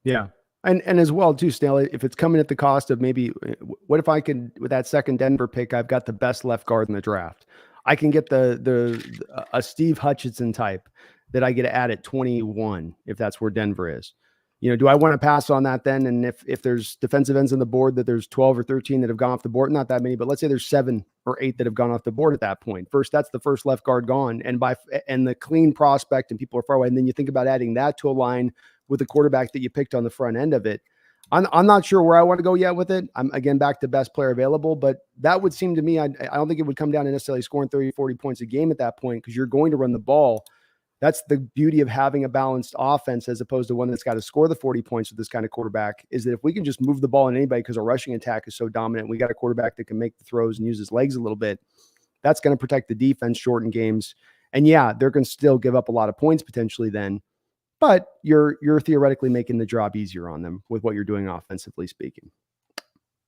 Yeah. And as well too, Snell, if it's coming at the cost of maybe, what if I could, with that second Denver pick, I've got the best left guard in the draft. I can get a Steve Hutchinson type that I get to add at 21, if that's where Denver is. Do I want to pass on that then? And if there's defensive ends on the board, that there's 12 or 13 that have gone off the board, not that many, but let's say there's 7 or 8 that have gone off the board at that point. That's the first left guard gone, and the clean prospect, and people are far away. And then you think about adding that to a line with the quarterback that you picked on the front end of it. I'm not sure where I want to go yet with it. I'm again back to best player available, but that would seem to me, I don't think it would come down to necessarily scoring 30, 40 points a game at that point, because you're going to run the ball. That's the beauty of having a balanced offense as opposed to one that's got to score the 40 points with this kind of quarterback, is that if we can just move the ball on anybody because our rushing attack is so dominant, we got a quarterback that can make the throws and use his legs a little bit, that's going to protect the defense, shorten games. And yeah, they're going to still give up a lot of points potentially then, but you're theoretically making the job easier on them with what you're doing offensively speaking.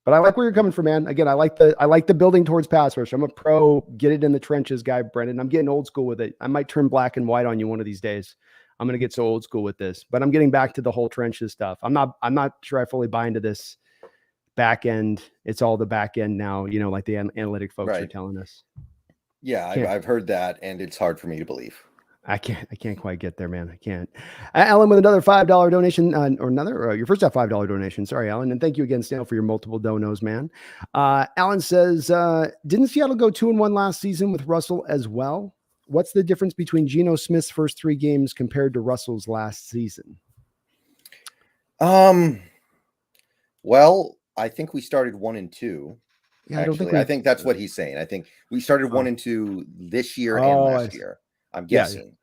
But I like where you're coming from, man. Again, I like the building towards pass rush. I'm a pro get it in the trenches guy, Brendan. I'm getting old school with it. I might turn black and white on you one of these days. I'm going to get so old school with this, but I'm getting back to the whole trenches stuff. I'm not sure I fully buy into this back end. It's all the back end now, like the analytic folks are telling us. Yeah, I've heard that, and it's hard for me to believe. I can't quite get there, man. I can't. Alan with another $5 donation, your first $5 donation. Sorry, Alan. And thank you again, Stan, for your multiple donos, man. Alan says, didn't Seattle go 2-1 last season with Russell as well? What's the difference between Geno Smith's first 3 games compared to Russell's last season? Well, I think we started 1-2. Yeah, Actually, I think that's what he's saying. I think we started 1-2 this year and last year. I'm guessing.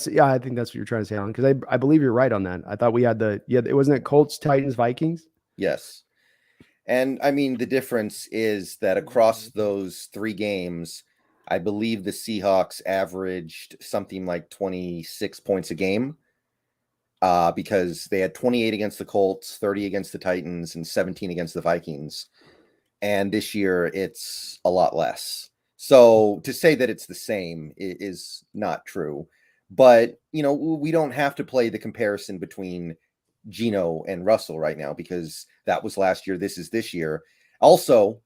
Yeah, I think that's what you're trying to say, Alan, because I believe you're right on that. I thought we had it wasn't it Colts, Titans, Vikings? Yes. And I mean, the difference is that across those 3 games, I believe the Seahawks averaged something like 26 points a game, because they had 28 against the Colts, 30 against the Titans, and 17 against the Vikings. And this year it's a lot less. So to say that it's the same is not true. But, we don't have to play the comparison between Geno and Russell right now, because that was last year. This is this year. Also,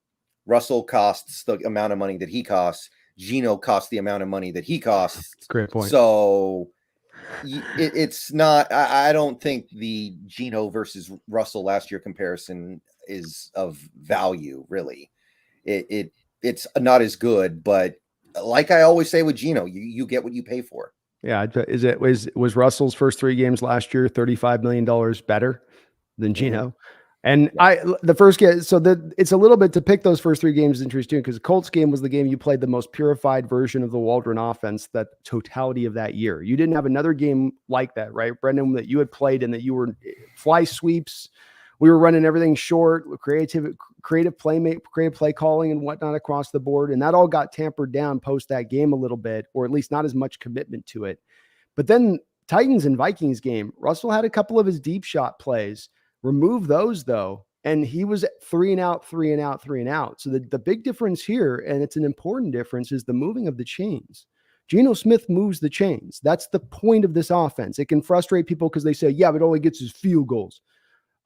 Russell costs the amount of money that he costs. Geno costs the amount of money that he costs. Great point. So it's not, I don't think the Geno versus Russell last year comparison is of value, really. It's not as good, but like I always say with Geno, you get what you pay for. Yeah. Was Russell's first 3 games last year $35 million better than Geno? And the first game, so it's a little bit to pick those first 3 games is interesting, because the Colts game was the game you played the most purified version of the Waldron offense, that totality of that year. You didn't have another game like that, right, Brendon, that you had played and that you were fly sweeps. We were running everything short, creative play calling and whatnot across the board. And that all got tampered down post that game a little bit, or at least not as much commitment to it. But then Titans and Vikings game, Russell had a couple of his deep shot plays. Remove those though, and he was 3 and out, 3 and out, 3 and out. So the big difference here, and it's an important difference, is the moving of the chains. Geno Smith moves the chains. That's the point of this offense. It can frustrate people because they say, yeah, but all he gets is field goals.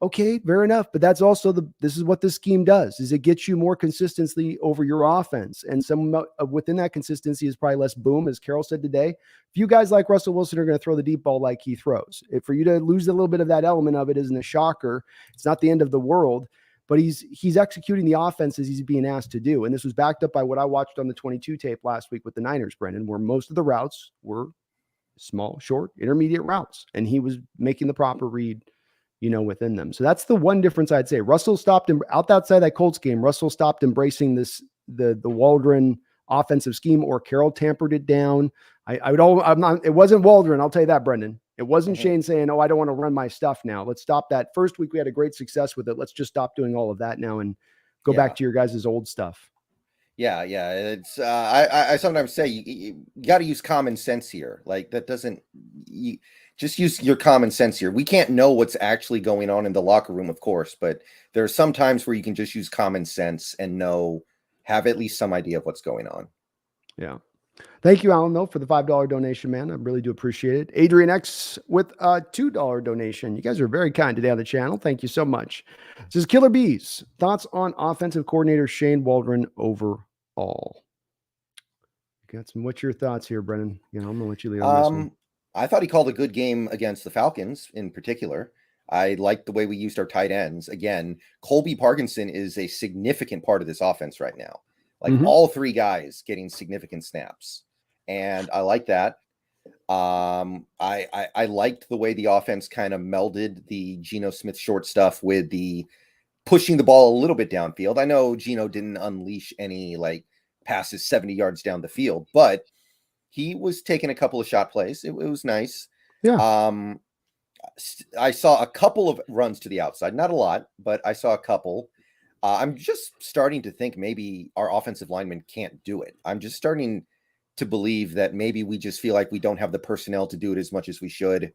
Okay, fair enough. But that's also this is what this scheme does, is it gets you more consistency over your offense. And some within that consistency is probably less boom, as Carol said today. Few guys like Russell Wilson are going to throw the deep ball like he throws. For you to lose a little bit of that element of it isn't a shocker. It's not the end of the world, but he's executing the offense as he's being asked to do. And this was backed up by what I watched on the 22 tape last week with the Niners, Brendon, where most of the routes were small, short, intermediate routes. And he was making the proper read, within them. So that's the one difference I'd say. Russell stopped outside that Colts game. Russell stopped embracing the Waldron offensive scheme, or Carroll tampered it down. It wasn't Waldron. I'll tell you that, Brendon. It wasn't Shane saying, oh, I don't want to run my stuff now. Let's stop that. First week we had a great success with it. Let's just stop doing all of that now and go back to your guys' old stuff. Yeah. It's I sometimes say you got to use common sense here. Like, that doesn't, just use your common sense here. We can't know what's actually going on in the locker room, of course, but there are some times where you can just use common sense and have at least some idea of what's going on. Yeah. Thank you, Alan, though, for the $5 donation, man. I really do appreciate it. Adrian X with a $2 donation. You guys are very kind today on the channel. Thank you so much. This is Killer Bees. Thoughts on offensive coordinator Shane Waldron overall? What's your thoughts here, Brennan? I'm going to let you lead on this one. I thought he called a good game against the Falcons in particular. I liked the way we used our tight ends. Again, Colby Parkinson is a significant part of this offense right now. Like, all 3 guys getting significant snaps. And I like that. I liked the way the offense kind of melded the Geno Smith short stuff with the pushing the ball a little bit downfield. I know Geno didn't unleash any passes 70 yards down the field, but he was taking a couple of shot plays. It was nice. Yeah. I saw a couple of runs to the outside, not a lot, but I saw a couple. I'm just starting to think maybe our offensive linemen can't do it. I'm just starting to believe that maybe we just feel like we don't have the personnel to do it as much as we should.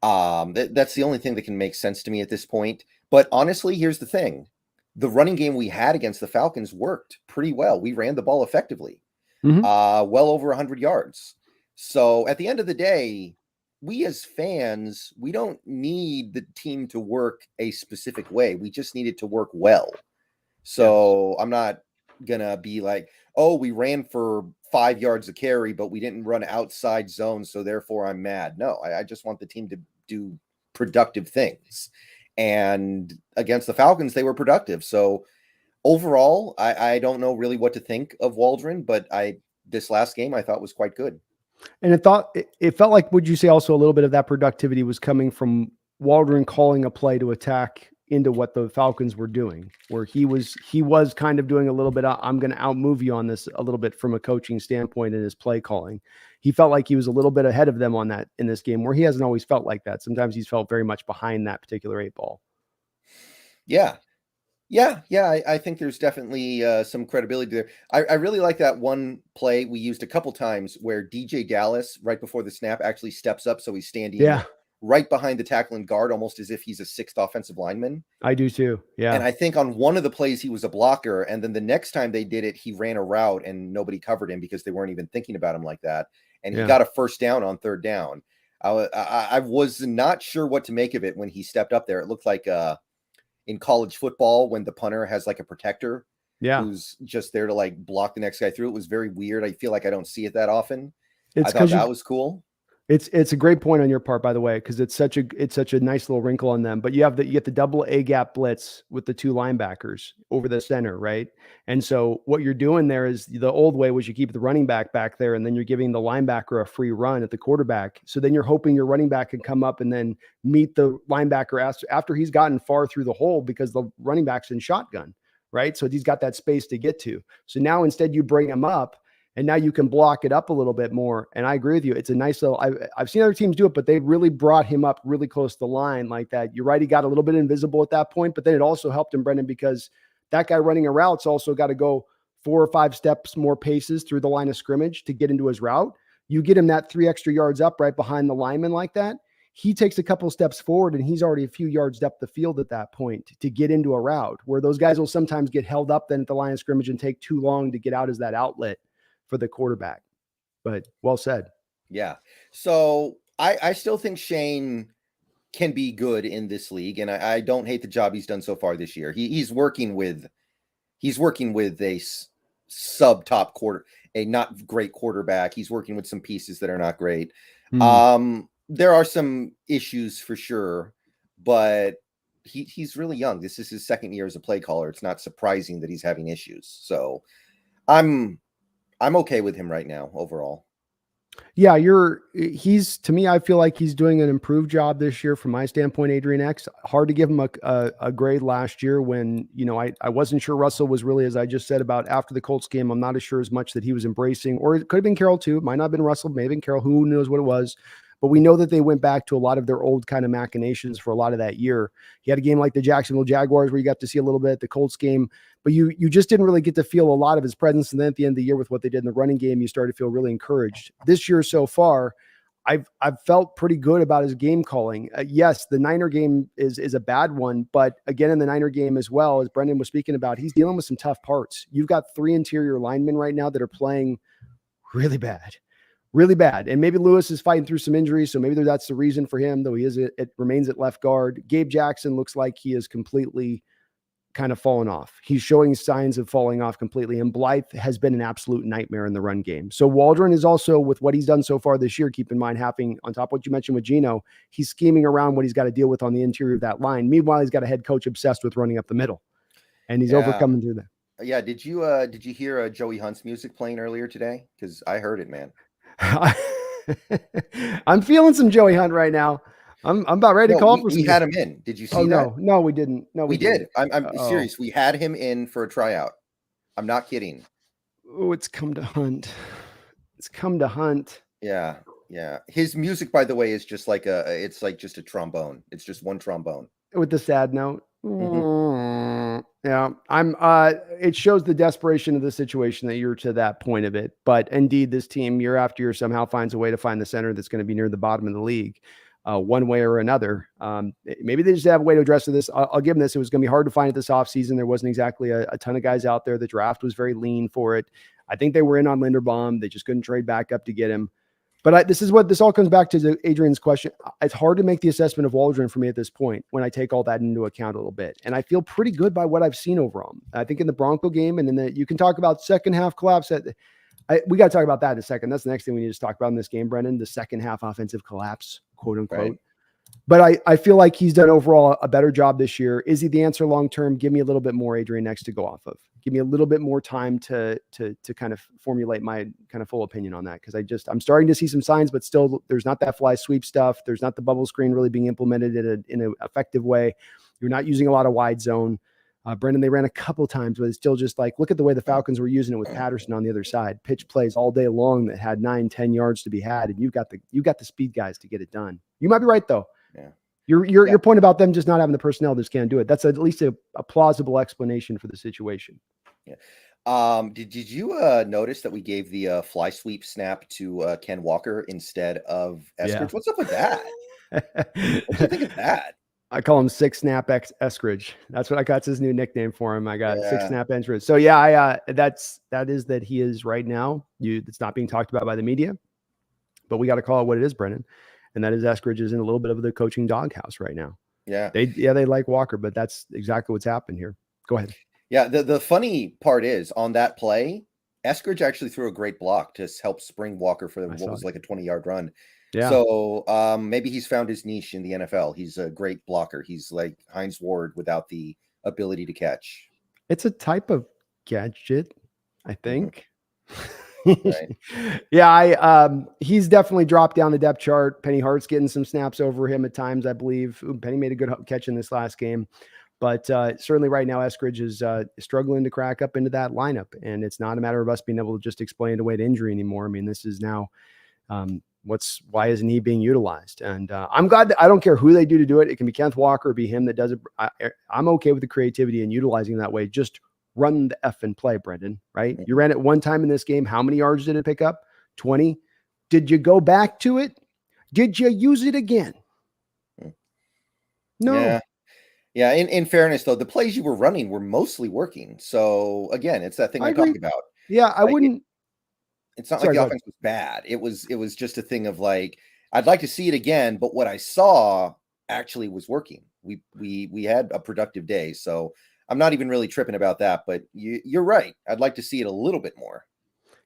That's the only thing that can make sense to me at this point. But honestly, here's the thing. The running game we had against the Falcons worked pretty well. We ran the ball effectively. Well over 100 yards. So at the end of the day, we as fans, we don't need the team to work a specific way. We just need it to work well. So I'm not going to be like, oh, we ran for 5 yards a carry, but we didn't run outside zone, so therefore I'm mad. No, I just want the team to do productive things. And against the Falcons, they were productive. So overall, I don't know really what to think of Waldron, but this last game I thought was quite good. And it felt like, would you say also a little bit of that productivity was coming from Waldron calling a play to attack into what the Falcons were doing, where he was kind of doing a little bit, I'm going to outmove you on this a little bit from a coaching standpoint in his play calling. He felt like he was a little bit ahead of them on that in this game, where he hasn't always felt like that. Sometimes he's felt very much behind that particular 8-ball. Yeah. I think there's definitely some credibility there. I really like that one play we used a couple times where DJ Dallas, right before the snap, actually steps up. So he's standing right behind the tackling guard, almost as if he's a 6th offensive lineman. I do too. Yeah. And I think on one of the plays, he was a blocker. And then the next time they did it, he ran a route and nobody covered him because they weren't even thinking about him like that. And he got a first down on 3rd down. I was not sure what to make of it when he stepped up there. It looked like in college football when the punter has like a protector who's just there to like block the next guy through. It was very weird. I feel like I don't see it that often. I thought that was cool. It's a great point on your part, by the way, because it's such a nice little wrinkle on them. But you get the double A gap blitz with the 2 linebackers over the center, right? And so what you're doing there is the old way was you keep the running back there, and then you're giving the linebacker a free run at the quarterback. So then you're hoping your running back can come up and then meet the linebacker after he's gotten far through the hole because the running back's in shotgun, right? So he's got that space to get to. So now instead you bring him up. And now you can block it up a little bit more. And I agree with you. It's a nice little, I've seen other teams do it, but they really brought him up really close to the line like that. You're right. He got a little bit invisible at that point, but then it also helped him, Brendon, because that guy running a route's also got to go 4 or 5 steps more paces through the line of scrimmage to get into his route. You get him that 3 extra yards up right behind the lineman like that. He takes a couple steps forward and he's already a few yards depth the field at that point to get into a route, where those guys will sometimes get held up then at the line of scrimmage and take too long to get out as that outlet for the quarterback. But well said. Yeah. So I still think Shane can be good in this league. And I don't hate the job he's done so far this year. He's working with a sub top a not great quarterback. He's working with some pieces that are not great. There are some issues for sure, but he's really young. This is his 2nd year as a play caller. It's not surprising that he's having issues. So I'm okay with him right now overall. Yeah, to me, I feel like he's doing an improved job this year from my standpoint, Adrian X. Hard to give him a grade last year when, I wasn't sure Russell was really, as I just said about after the Colts game, I'm not as sure as much that he was embracing, or it could have been Carroll too. It might not have been Russell, maybe been Carroll, who knows what it was. But we know that they went back to a lot of their old kind of machinations for a lot of that year. He had a game like the Jacksonville Jaguars where you got to see a little bit at the Colts game, but you just didn't really get to feel a lot of his presence. And then at the end of the year with what they did in the running game, you started to feel really encouraged. This year so far, I've felt pretty good about his game calling. Yes, the Niner game is a bad one, but again, in the Niner game as well, as Brendon was speaking about, he's dealing with some tough parts. You've got 3 interior linemen right now that are playing really bad. And maybe Lewis is fighting through some injuries, so maybe that's the reason for him, though it remains at left guard. Gabe Jackson looks like he is completely kind of fallen off. He's showing signs of falling off completely, and Blythe has been an absolute nightmare in the run game. So Waldron is also, with what he's done so far this year, keep in mind, having on top of what you mentioned with Geno, he's scheming around what he's got to deal with on the interior of that line. Meanwhile, he's got a head coach obsessed with running up the middle, and he's overcoming through that. Yeah. Did you hear Joey Hunt's music playing earlier today? Because I heard it, man. I'm feeling some Joey Hunt right now. I'm about ready to call for some. We had him in. Did you see that? No, we didn't. No, we did. I'm serious. We had him in for a tryout. I'm not kidding. Oh, it's come to Hunt. Yeah. His music, by the way, is just like it's like just a trombone. It's just one trombone with the sad note. Yeah, it shows the desperation of the situation that you're to that point of it. But indeed, this team year after year somehow finds a way to find the center that's going to be near the bottom of the league, one way or another. Maybe they just have a way to address this. I'll give them this. It was going to be hard to find it this offseason. There wasn't exactly a ton of guys out there. The draft was very lean for it. I think they were in on Linderbaum. They just couldn't trade back up to get him. But this all comes back to Adrian's question. It's hard to make the assessment of Waldron for me at this point when I take all that into account a little bit. And I feel pretty good by what I've seen overall. I think in the Bronco game and you can talk about second half collapse. We got to talk about that in a second. That's the next thing we need to talk about in this game, Brendon, the second half offensive collapse, quote unquote. Right. But I feel like he's done overall a better job this year. Is he the answer long-term? Give me a little bit more, Adrian, next to go off of. Give me a little bit more time to kind of formulate my kind of full opinion on that. Cause I'm starting to see some signs, but still there's not that fly sweep stuff. There's not the bubble screen really being implemented in an effective way. You're not using a lot of wide zone. Brendon, they ran a couple times, but it's still just like, look at the way the Falcons were using it with Patterson on the other side. Pitch plays all day long that had 9-10 yards to be had, and you've got the speed guys to get it done. You might be right though. Yeah. Your point about them just not having the personnel just can't do it. That's at least a plausible explanation for the situation. Yeah. Did you notice that we gave the fly sweep snap to Ken Walker instead of Eskridge? Yeah. What's up with that? What do you think of that? I call him Six Snap Eskridge. That's what I got his new nickname for him. I got Six Snap Eskridge. So yeah, that he is right now. It's not being talked about by the media, but we got to call it what it is, Brendon. And that is Eskridge is in a little bit of the coaching doghouse right now. Yeah. They like Walker, but that's exactly what's happened here. Go ahead. Yeah. The funny part is on that play, Eskridge actually threw a great block to help spring Walker for what was like a 20-yard run. Yeah. So maybe he's found his niche in the NFL. He's a great blocker. He's like Hines Ward without the ability to catch. It's a type of gadget, I think. Right. Yeah, he's definitely dropped down the depth chart. Penny Hart's getting some snaps over him at times, I believe. Penny made a good catch in this last game. But certainly right now, Eskridge is struggling to crack up into that lineup. And it's not a matter of us being able to just explain it away to injury anymore. I mean, this is now why isn't he being utilized? And I'm glad that I don't care who they do to do it. It can be Kenneth Walker or be him that does it. I'm okay with the creativity and utilizing that way. Just run the effing play, Brendon, right? You ran it one time in this game. How many yards did it pick up? 20. Did you go back to it? Did you use it again? No. Yeah. In fairness, though, the plays you were running were mostly working. So again, it's that thing I talked about. Yeah, I wouldn't. It's not like the offense was bad. It was just a thing of like, I'd like to see it again, but what I saw actually was working. We had a productive day. So I'm not even really tripping about that, but you're right. I'd like to see it a little bit more.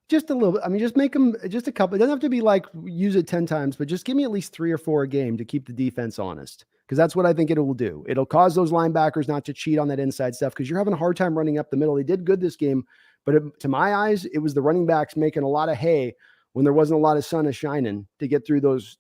Just a little bit. I mean, just make them just a couple. It doesn't have to be like use it 10 times, but just give me at least 3 or 4 a game to keep the defense honest. Because that's what I think it will do. It'll cause those linebackers not to cheat on that inside stuff because you're having a hard time running up the middle. They did good this game, but to my eyes, it was the running backs making a lot of hay when there wasn't a lot of sun shining to get through those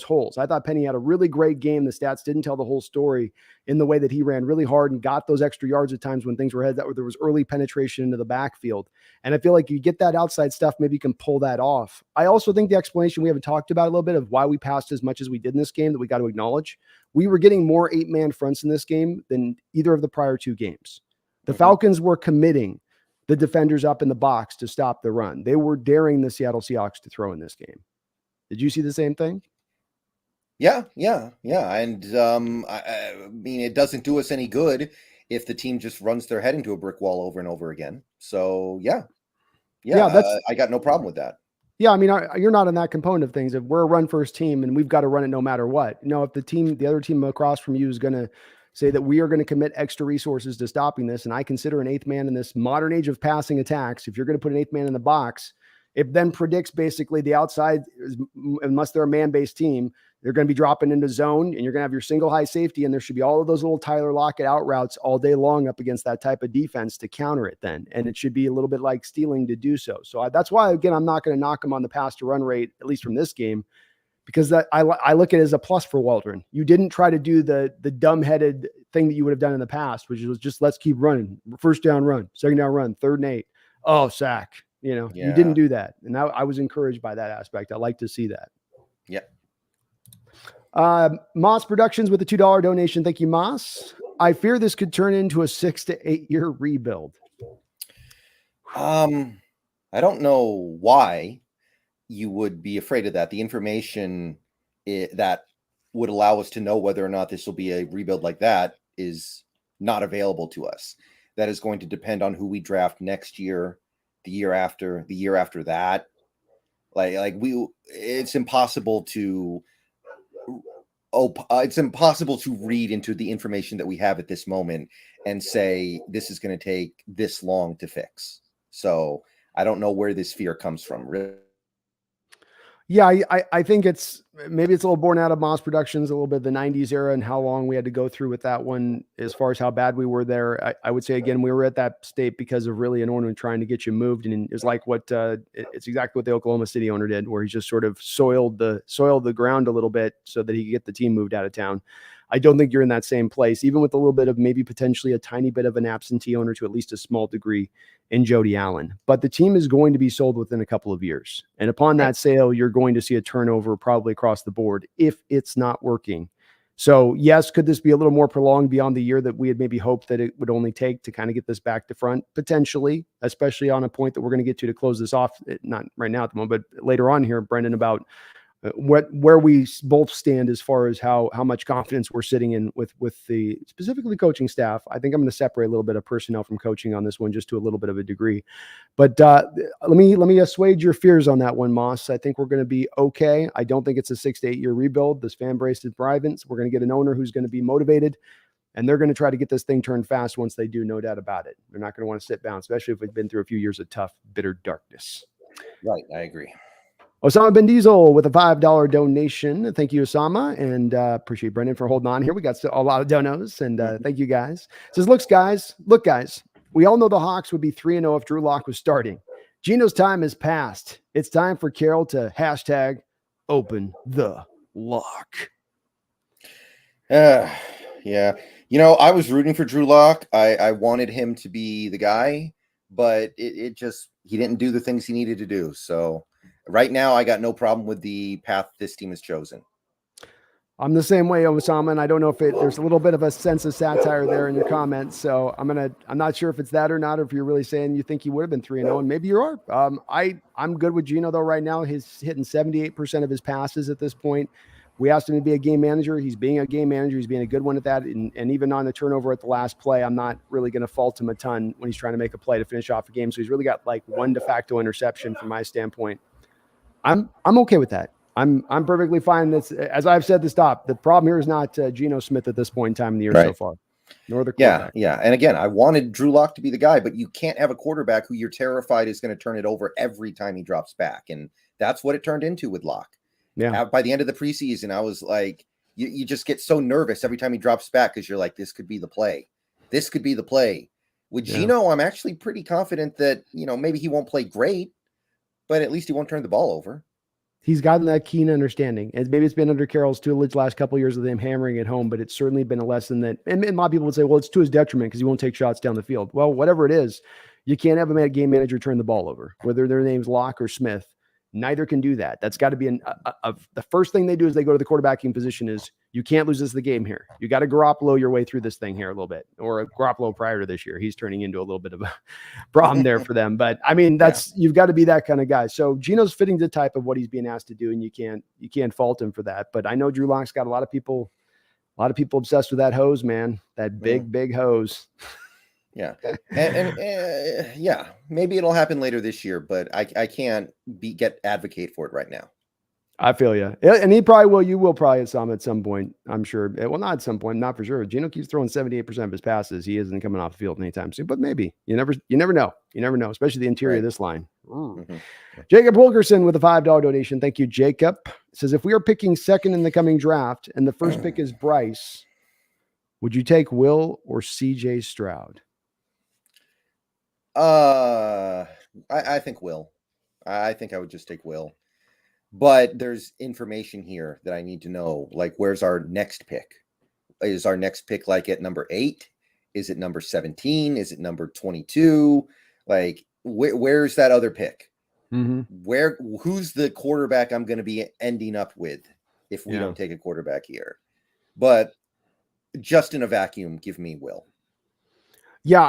holes. I thought Penny had a really great game. The stats didn't tell the whole story in the way that he ran really hard and got those extra yards at times when things were heads out, where there was early penetration into the backfield. And I feel like you get that outside stuff, maybe you can pull that off. I also think the explanation we haven't talked about a little bit of why we passed as much as we did in this game that we got to acknowledge. We were getting more 8-man fronts in this game than either of the prior 2 games. The Falcons were committing the defenders up in the box to stop the run. They were daring the Seattle Seahawks to throw in this game. Did you see the same thing? Yeah. And I mean, it doesn't do us any good if the team just runs their head into a brick wall over and over again. So yeah, I got no problem with that. Yeah, I mean, you're not in that component of things. If we're a run-first team and we've got to run it no matter what. No, if the other team across from you is going to say that we are going to commit extra resources to stopping this, and I consider an 8th man in this modern age of passing attacks, if you're going to put an 8th man in the box, it then predicts basically the outside, unless they're a man-based team, they're going to be dropping into zone, and you're going to have your single high safety, and there should be all of those little Tyler Lockett out routes all day long up against that type of defense to counter it then. And it should be a little bit like stealing to do so. So that's why, again, I'm not going to knock him on the pass to run rate, at least from this game, because I look at it as a plus for Waldron. You didn't try to do the dumb-headed thing that you would have done in the past, which was just let's keep running. First down run, second down run, 3rd and 8. Oh, sack. You didn't do that. And I was encouraged by that aspect. I like to see that. Yeah. Moss Productions with a $2 donation. Thank you, Moss. I fear this could turn into a 6 to 8 year rebuild. I don't know why you would be afraid of that. The information that would allow us to know whether or not this will be a rebuild like that is not available to us. That is going to depend on who we draft next year, the year after that. It's impossible to read into the information that we have at this moment and say this is going to take this long to fix. So I don't know where this fear comes from. Really. Yeah, I think maybe it's a little born out of Moss Productions, a little bit of the 90s era and how long we had to go through with that one as far as how bad we were there. I would say, again, we were at that state because of really an owner trying to get you moved. And it's like it's exactly what the Oklahoma City owner did, where he just sort of soiled the ground a little bit so that he could get the team moved out of town. I don't think you're in that same place, even with a little bit of maybe potentially a tiny bit of an absentee owner to at least a small degree in Jody Allen. But the team is going to be sold within a couple of years. And upon that sale, you're going to see a turnover probably across the board if it's not working. So yes, could this be a little more prolonged beyond the year that we had maybe hoped that it would only take to kind of get this back to front? Potentially, especially on a point that we're going to get to close this off, not right now at the moment, but later on here, Brendon, about where we both stand as far as how much confidence we're sitting in with the specifically coaching staff. I think I'm going to separate a little bit of personnel from coaching on this one, just to a little bit of a degree. But let me assuage your fears on that one, Moss. I think we're going to be okay. I don't think it's a 6 to 8 year rebuild. This fan base is thriving. So we're going to get an owner who's going to be motivated, and they're going to try to get this thing turned fast once they do, no doubt about it. They're not going to want to sit down, especially if we've been through a few years of tough, bitter darkness. Right, I agree. Osama Ben Diesel with a $5 donation. Thank you, Osama, and appreciate Brendon for holding on here. We got a lot of donos, and thank you guys. It says, look, guys, we all know the Hawks would be 3-0 if Drew Lock was starting. Geno's time has passed. It's time for Carroll to hashtag open the lock. Yeah. You know, I was rooting for Drew Lock. I wanted him to be the guy, but it just, he didn't do the things he needed to do. So right now, I got no problem with the path this team has chosen. I'm the same way, Osama, and I don't know if there's a little bit of a sense of satire there in your comments. So I'm not sure if it's that or not, or if you're really saying you think he would have been 3-0, and maybe you are. I'm good with Geno though right now. He's hitting 78% of his passes at this point. We asked him to be a game manager. He's being a game manager. He's being a good one at that. And even on the turnover at the last play, I'm not really going to fault him a ton when he's trying to make a play to finish off a game. So he's really got like one de facto interception from my standpoint. I'm okay with that. I'm perfectly fine. That's, as I've said to stop. The problem here is not Geno Smith at this point in time in the year so far, nor the quarterback. Yeah. And again, I wanted Drew Lock to be the guy, but you can't have a quarterback who you're terrified is going to turn it over every time he drops back, and that's what it turned into with Lock. Yeah. By the end of the preseason, I was like, you just get so nervous every time he drops back because you're like, this could be the play. This could be the play. With Geno, I'm actually pretty confident that maybe he won't play great, but at least he won't turn the ball over. He's gotten that keen understanding. And maybe it's been under Carroll's tutelage last couple of years of them hammering it home, but it's certainly been a lesson that, and a lot of people would say, well, it's to his detriment because he won't take shots down the field. Well, whatever it is, you can't have a game manager turn the ball over, whether their name's Locke or Smith. Neither can do that. That's got to be the first thing they do is they go to the quarterbacking position is you can't lose this the game here. You got to Garoppolo your way through this thing here a little bit, or Garoppolo prior to this year. He's turning into a little bit of a problem there for them. But I mean, you've got to be that kind of guy. So Geno's fitting the type of what he's being asked to do, and you can't fault him for that. But I know Drew Lock's got a lot of people obsessed with that hose, man, that big hose. Yeah. And maybe it'll happen later this year, but I can't advocate for it right now. I feel you. And he probably will. You will probably at some point, I'm sure. Well, not at some point, not for sure. Geno keeps throwing 78% of his passes. He isn't coming off the field anytime soon, but maybe. You never know. You never know, especially the interior of this line. Mm-hmm. Jacob Wilkerson with a $5 donation. Thank you, Jacob. Says, if we are picking second in the coming draft and the first pick is Bryce, would you take Will or CJ Stroud? I think Will. I think I would just take Will. But there's information here that I need to know. Like, where's our next pick? Is our next pick like at number 8? Is it number 17? Is it number 22? Like, where's that other pick? Mm-hmm. Who's the quarterback I'm going to be ending up with if we don't take a quarterback here? But just in a vacuum, give me Will. Yeah,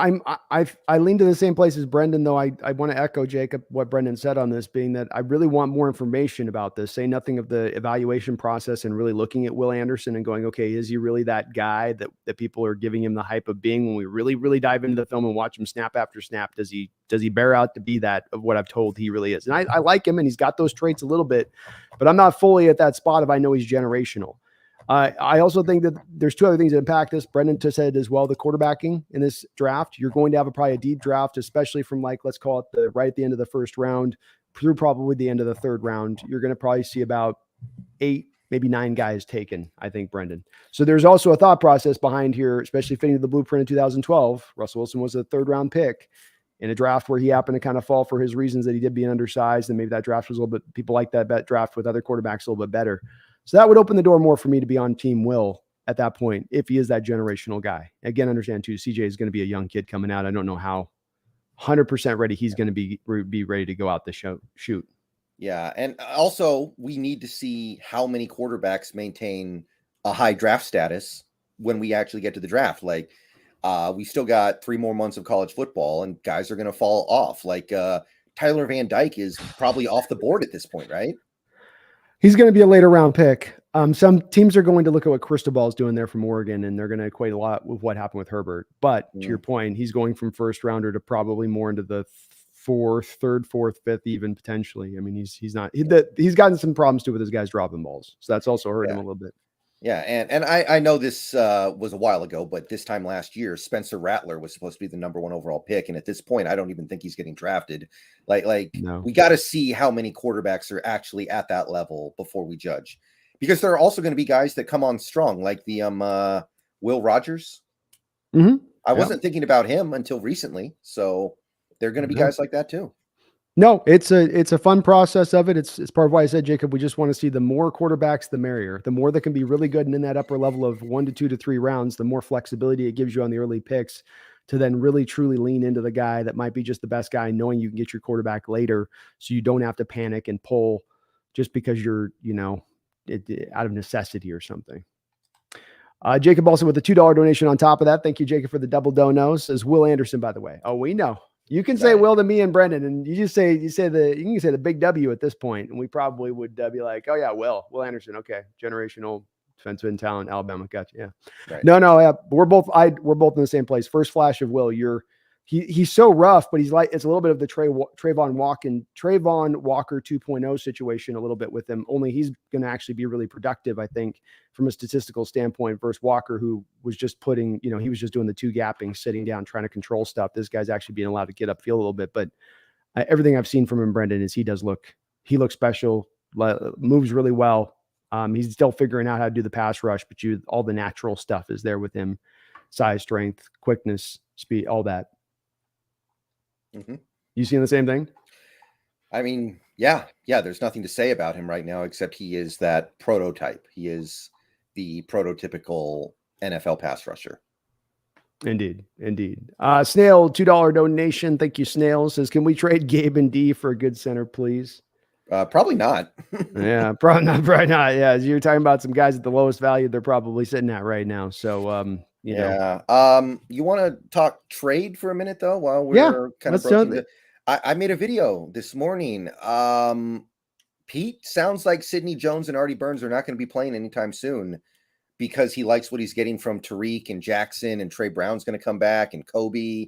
I lean to the same place as Brendon, though. I want to echo Jacob what Brendon said on this, being that I really want more information about this. Say nothing of the evaluation process and really looking at Will Anderson and going, okay, is he really that guy that people are giving him the hype of being? When we really, really dive into the film and watch him snap after snap, does he bear out to be that of what I've told he really is? And I like him, and he's got those traits a little bit, but I'm not fully at that spot if I know he's generational. I also think that there's two other things that impact this. Brendon just said as well, the quarterbacking in this draft. You're going to have probably a deep draft, especially from let's call it right at the end of the first round through probably the end of the third round. You're going to probably see about 8, maybe 9 guys taken, I think, Brendon. So there's also a thought process behind here, especially fitting to the blueprint in 2012. Russell Wilson was a 3rd round pick in a draft where he happened to kind of fall for his reasons that he did being undersized. And maybe that draft was a little bit, people like that draft with other quarterbacks a little bit better. So that would open the door more for me to be on Team Will at that point if he is that generational guy. Again, understand too, CJ is going to be a young kid coming out. I don't know how 100% ready he's going to be ready to go out the shoot. Yeah, and also we need to see how many quarterbacks maintain a high draft status when we actually get to the draft. Like, we still got 3 more months of college football, and guys are going to fall off. Like, Tyler Van Dyke is probably off the board at this point, right? He's going to be a later round pick. Some teams are going to look at what Cristobal is doing there from Oregon, and they're going to equate a lot with what happened with Herbert. But to your point, he's going from first rounder to probably more into the third, fourth, fifth, even potentially. I mean, he's gotten some problems too with his guys dropping balls, so that's also hurt him a little bit. Yeah, and I know this was a while ago, but this time last year, Spencer Rattler was supposed to be the number 1 overall pick, and at this point, I don't even think he's getting drafted. No. We got to see how many quarterbacks are actually at that level before we judge, because there are also going to be guys that come on strong, like the Will Rogers. Mm-hmm. I wasn't thinking about him until recently, so there are going to be guys like that too. No, it's a fun process of it. It's part of why I said, Jacob, we just want to see the more quarterbacks, the merrier. The more that can be really good and in that upper level of 1 to 2 to 3 rounds, the more flexibility it gives you on the early picks to then really truly lean into the guy that might be just the best guy, knowing you can get your quarterback later, so you don't have to panic and pull just because you're, out of necessity or something. Jacob also with a $2 donation on top of that. Thank you, Jacob, for the double donos. As Will Anderson, by the way. Oh, we know. You can say Will to me and Brendan, and you can say the big W at this point, and we probably would be like, oh yeah, Will Anderson, okay, generational defensive talent, Alabama, gotcha, yeah. Right. No, yeah, we're both in the same place. First flash of Will, he's so rough, but he's like, it's a little bit of the Trayvon Walker 2.0 situation a little bit with him. Only he's going to actually be really productive, I think, from a statistical standpoint versus Walker, who was just putting, he was just doing the 2 gapping, sitting down, trying to control stuff. This guy's actually being allowed to get upfield a little bit, but everything I've seen from him, Brendan, is he looks special, moves really well. He's still figuring out how to do the pass rush, but all the natural stuff is there with him. Size, strength, quickness, speed, all that. Mm-hmm. You seeing the same thing? I mean, yeah. There's nothing to say about him right now, except he is that prototype. He is the prototypical NFL pass rusher. Indeed. Snail, $2 donation. Thank you, Snail. Says, can we trade Gabe and D for a good center, please? Probably not. Yeah, probably not. Yeah, as you're talking about some guys at the lowest value, they're probably sitting at right now. So, you know. You want to talk trade for a minute though, while we're kind of broaching I made a video this morning. Pete, sounds like Sidney Jones and Artie Burns are not going to be playing anytime soon because he likes what he's getting from Tariq and Jackson, and Trey Brown's going to come back, and Kobe.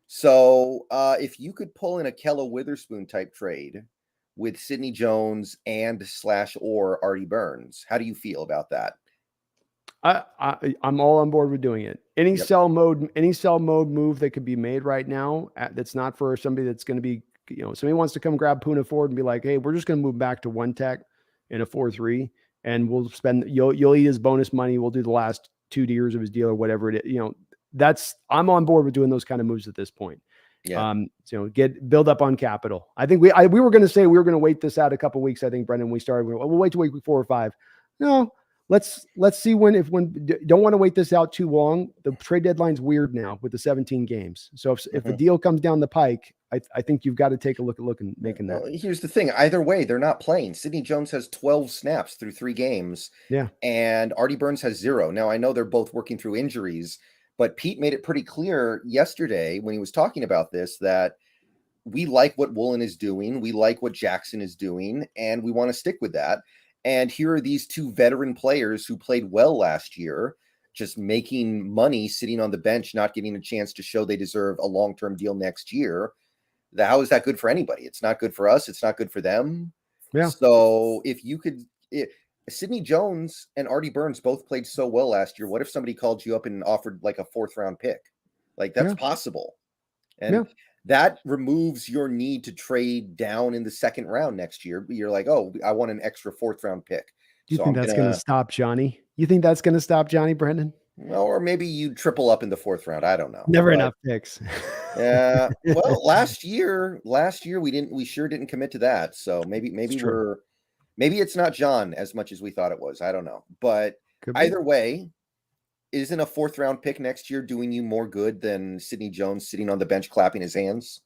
So if you could pull in a Kella Witherspoon type trade with Sidney Jones and /or Artie Burns, how do you feel about that? I'm all on board with doing it. Any sell mode move that could be made right now that's not for somebody that's going to be, somebody wants to come grab Puna Ford and be like, hey, we're just going to move back to 1 tech in a 4-3, and we'll spend, you'll eat his bonus money. We'll do the last 2 years of his deal or whatever it is. I'm on board with doing those kind of moves at this point. Yeah. Build up on capital. I think we were going to say we were going to wait this out a couple of weeks. I think, Brendan, we'll wait till week 4 or 5. No. Let's see when don't want to wait this out too long. The trade deadline's weird now with the 17 games. So if a deal comes down the pike, I think you've got to take a look and making that. Well, here's the thing. Either way, they're not playing. Sidney Jones has 12 snaps through 3 games. Yeah. And Artie Burns has 0. Now, I know they're both working through injuries, but Pete made it pretty clear yesterday when he was talking about this that we like what Woolen is doing. We like what Jackson is doing, and we want to stick with that. And here are these 2 veteran players who played well last year, just making money, sitting on the bench, not getting a chance to show they deserve a long-term deal next year. How is that good for anybody? It's not good for us. It's not good for them. Yeah. So if you could, Sidney Jones and Artie Burns both played so well last year. What if somebody called you up and offered like a 4th round pick? Like that's possible. And that removes your need to trade down in the 2nd round next year. You're like, oh, I want an extra 4th round pick. Do you think that's going to stop Johnny? You think that's going to stop Johnny, Brendan? Well, or maybe you triple up in the 4th round. I don't know. Never enough picks. Yeah. Well, last year we sure didn't commit to that. So maybe it's not John as much as we thought it was. I don't know. But either way, isn't a 4th round pick next year doing you more good than Sidney Jones sitting on the bench clapping his hands?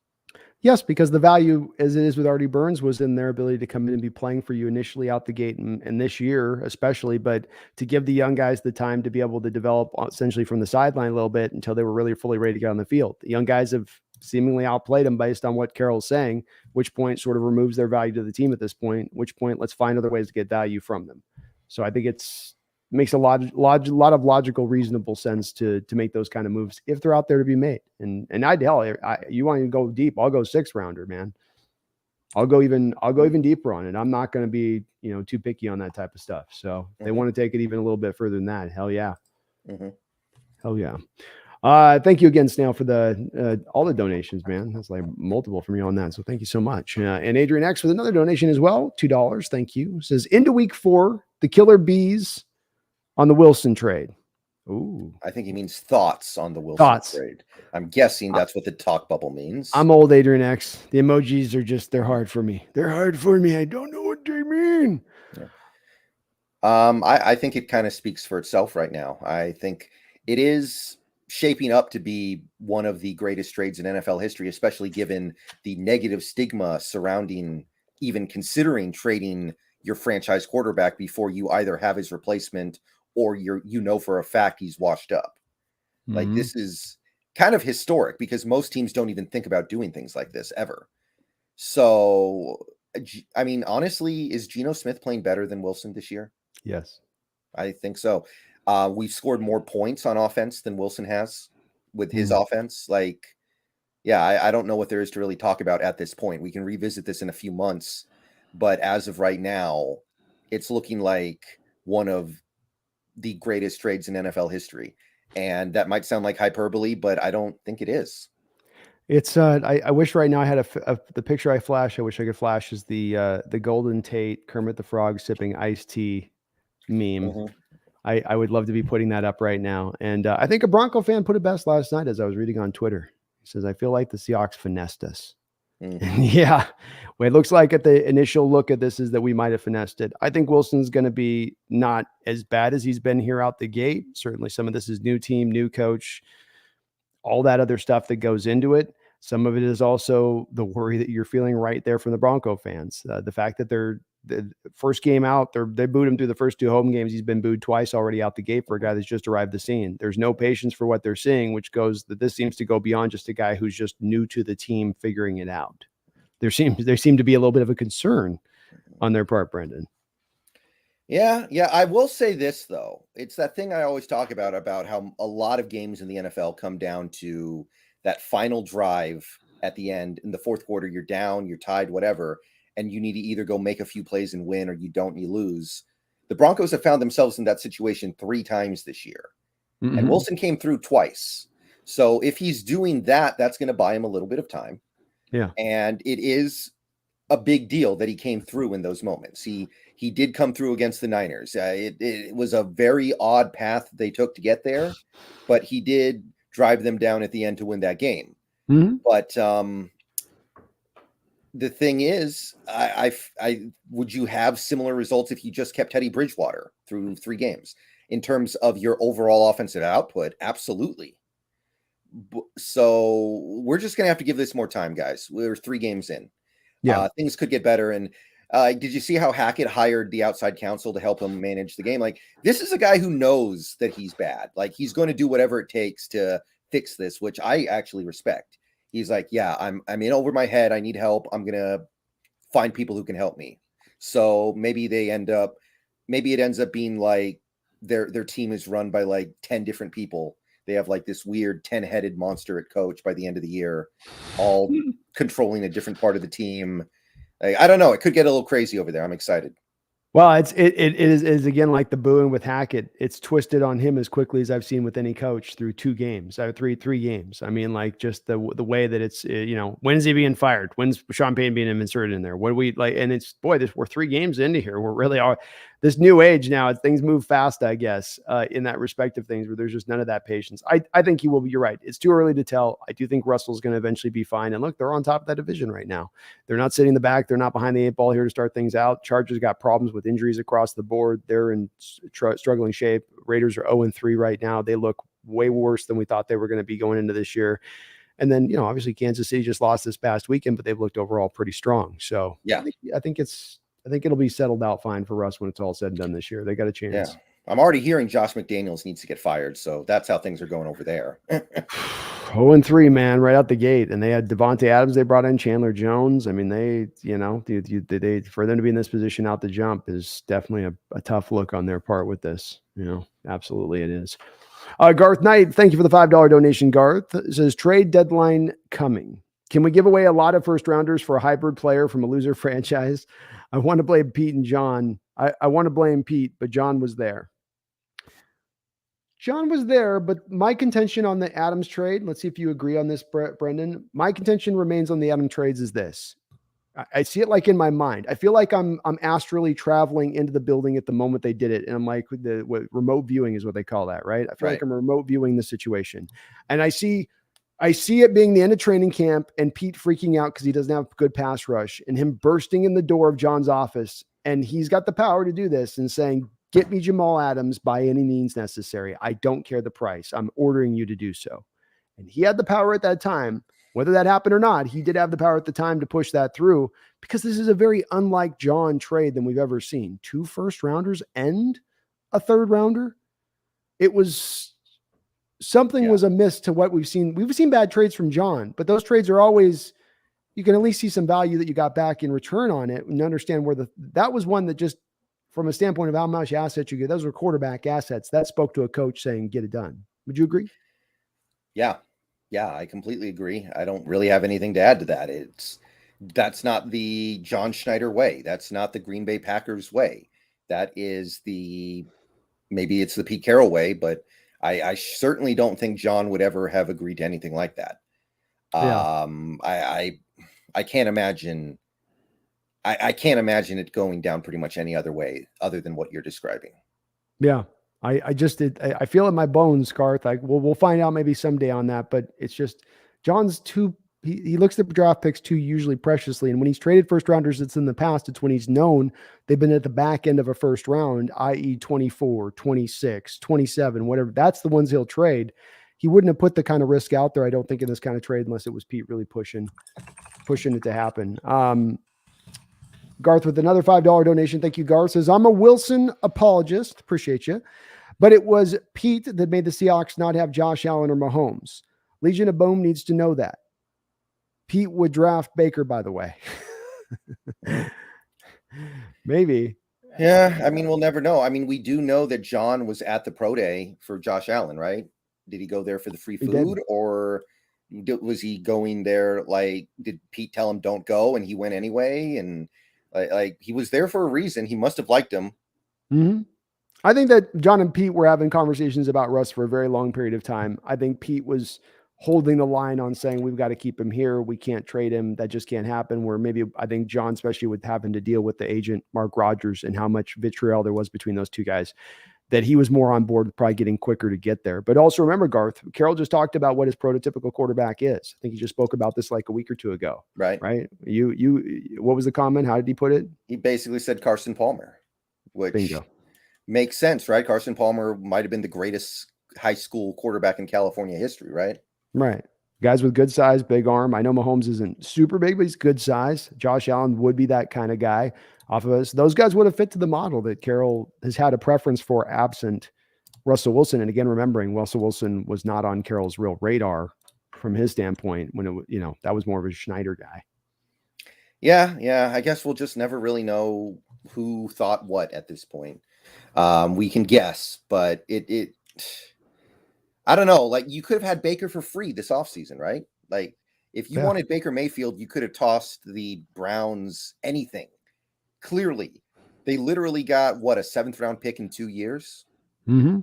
Yes, because the value, as it is with Artie Burns, was in their ability to come in and be playing for you initially out the gate, and this year especially, but to give the young guys the time to be able to develop essentially from the sideline a little bit until they were really fully ready to get on the field. The young guys have seemingly outplayed them based on what Carroll's saying, which point sort of removes their value to the team at this point, which point let's find other ways to get value from them. So I think makes a lot of logical, reasonable sense to make those kind of moves if they're out there to be made. And you want to go deep, I'll go 6th rounder, man. I'll go even deeper on it. I'm not going to be, too picky on that type of stuff. So they want to take it even a little bit further than that. Hell yeah. Hell yeah. Thank you again, Snail, for all the donations, man. That's like multiple from you on that. So thank you so much. And Adrian X with another donation as well. $2. Thank you. Says into week 4, the Killer Bees on the Wilson trade. Ooh. I think he means thoughts on the Wilson trade. I'm guessing that's what the talk bubble means. I'm old, Adrian X. The emojis they're hard for me. They're hard for me. I don't know what they mean. Yeah. I think it kind of speaks for itself right now. I think it is shaping up to be one of the greatest trades in NFL history, especially given the negative stigma surrounding even considering trading your franchise quarterback before you either have his replacement or for a fact he's washed up. Like, this is kind of historic because most teams don't even think about doing things like this ever. So, I mean, honestly, is Geno Smith playing better than Wilson this year? Yes. I think so. We've scored more points on offense than Wilson has with his offense. Like, yeah, I don't know what there is to really talk about at this point. We can revisit this in a few months, but as of right now, it's looking like one of the greatest trades in NFL history. And that might sound like hyperbole, but I don't think it is. It's I wish right now I had the picture I wish I could flash is the Golden Tate Kermit the Frog sipping iced tea meme. I would love to be putting that up right now. And I think a Bronco fan put it best last night as I was reading on Twitter. He says, I feel like the Seahawks finessed us. Yeah. Well, it looks like at the initial look at this is that we might have finessed it. I think Wilson's going to be not as bad as he's been here out the gate. Certainly some of this is new team, new coach, all that other stuff that goes into it. Some of it is also the worry that you're feeling right there from the Bronco fans. The fact that the first game out, they booed him through the first 2 home games. He's been booed twice already out the gate for a guy that's just arrived the scene. There's no patience for what they're seeing, which goes that this seems to go beyond just a guy who's just new to the team figuring it out. There seem to be a little bit of a concern on their part, Brendon. Yeah. I will say this, though. It's that thing I always talk about how a lot of games in the NFL come down to that final drive at the end. In the fourth quarter, you're down, you're tied, whatever, and you need to either go make a few plays and win or you don't and you lose. The Broncos have found themselves in that situation 3 times this year. And Wilson came through twice. So if he's doing that, that's going to buy him a little bit of time. Yeah. And it is a big deal that he came through in those moments. He did come through against the Niners. It was a very odd path they took to get there, but he did drive them down at the end to win that game. But the thing is, I would you have similar results if you just kept Teddy Bridgewater through 3 games in terms of your overall offensive output? Absolutely. So we're just going to have to give this more time, guys. We're 3 games in. Yeah. Things could get better. And did you see how Hackett hired the outside counsel to help him manage the game? Like, this is a guy who knows that he's bad. Like, he's going to do whatever it takes to fix this, which I actually respect. He's like, yeah, I'm in over my head. I need help. I'm going to find people who can help me. So maybe it ends up being like their team is run by like 10 different people. They have like this weird 10-headed monster at coach by the end of the year, all controlling a different part of the team. I don't know. It could get a little crazy over there. I'm excited. Well, it is again like the booing with Hackett. It's twisted on him as quickly as I've seen with any coach through 2 games, three games. I mean, like just the way that it's when's he being fired? When's Sean Payton being inserted in there? What do we like? And it's we're 3 games into here. We're really are. this new age now, things move fast, I guess, in that respect of things where there's just none of that patience. I think he will be. You're right. It's too early to tell. I do think Russell's going to eventually be fine. And look, they're on top of that division right now. They're not sitting in the back. They're not behind the 8 ball here to start things out. Chargers got problems with injuries across the board. They're in struggling shape. Raiders are 0-3 right now. They look way worse than we thought they were going to be going into this year. And then, obviously Kansas City just lost this past weekend, but they've looked overall pretty strong. So yeah, I think it'll be settled out fine for Russ when it's all said and done this year. They got a chance. Yeah. I'm already hearing Josh McDaniels needs to get fired. So that's how things are going over there. 0-3, man, right out the gate. And they had Devontae Adams. They brought in Chandler Jones. I mean, they for them to be in this position out the jump is definitely a tough look on their part with this. Absolutely it is. Garth Knight, thank you for the $5 donation. Garth, it says trade deadline coming. Can we give away a lot of first rounders for a hybrid player from a loser franchise? I want to blame Pete and John. I want to blame Pete, but John was there. John was there, but my contention on the Adams trade, let's see if you agree on this, Brendan. My contention remains on the Adams trades is this. I see it like in my mind. I feel like I'm astrally traveling into the building at the moment they did it. And I'm like, remote viewing is what they call that, right? I feel like I'm remote viewing the situation. And I see it being the end of training camp and Pete freaking out because he doesn't have good pass rush and him bursting in the door of John's office. And he's got the power to do this and saying, get me Jamal Adams by any means necessary. I don't care the price. I'm ordering you to do so. And he had the power at that time. Whether that happened or not, he did have the power at the time to push that through because this is a very unlike John trade than we've ever seen. 2 first rounders and a third rounder. It was something was amiss to what we've seen. We've seen bad trades from John, but those trades are always, you can at least see some value that you got back in return on it and understand where that was one that just from a standpoint of how much assets you get, those were quarterback assets that spoke to a coach saying, get it done. Would you agree? Yeah. Yeah, I completely agree. I don't really have anything to add to that. That's not the John Schneider way. That's not the Green Bay Packers way. That is maybe it's the Pete Carroll way, but I certainly don't think John would ever have agreed to anything like that. Yeah. I can't imagine. I can't imagine it going down pretty much any other way other than what you're describing. Yeah. I feel it in my bones, Garth. We'll find out maybe someday on that, but it's just John's he looks at the draft picks too usually preciously. And when he's traded first rounders, it's in the past. It's when he's known they've been at the back end of a first round, i.e. 24, 26, 27, whatever. That's the ones he'll trade. He wouldn't have put the kind of risk out there, I don't think, in this kind of trade unless it was Pete really pushing it to happen. Garth with another $5 donation. Thank you, Garth. Says, I'm a Wilson apologist. Appreciate you. But it was Pete that made the Seahawks not have Josh Allen or Mahomes. Legion of Boom needs to know that. Pete would draft Baker, by the way. Maybe. Yeah, I mean, we'll never know. I mean, we do know that John was at the pro day for Josh Allen, right? Did he go there for the free food or was he going there did Pete tell him don't go and he went anyway? And like he was there for a reason. He must have liked him. Mm-hmm. I think that John and Pete were having conversations about Russ for a very long period of time. I think Pete was holding the line on saying, we've got to keep him here. We can't trade him. That just can't happen. Where maybe I think John, especially with having to deal with the agent, Mark Rogers, and how much vitriol there was between those two guys, that he was more on board with probably getting quicker to get there. But also remember, Garth, Carroll just talked about what his prototypical quarterback is. I think he just spoke about this like a week or two ago. Right. What was the comment? How did he put it? He basically said Carson Palmer, which Bingo. Makes sense, right? Carson Palmer might've been the greatest high school quarterback in California history, right? Right. Guys with good size, big arm. I know Mahomes isn't super big, but he's good size. Josh Allen would be that kind of guy off of us. Those guys would have fit to the model that Carroll has had a preference for absent Russell Wilson. And again, remembering Russell Wilson was not on Carroll's real radar from his standpoint when that was more of a Schneider guy. Yeah. I guess we'll just never really know who thought what at this point. We can guess, but it I don't know. Like you could have had Baker for free this offseason, right? Like if you wanted Baker Mayfield, you could have tossed the Browns anything. Clearly, they literally got a 7th round pick in 2 years. Mm-hmm.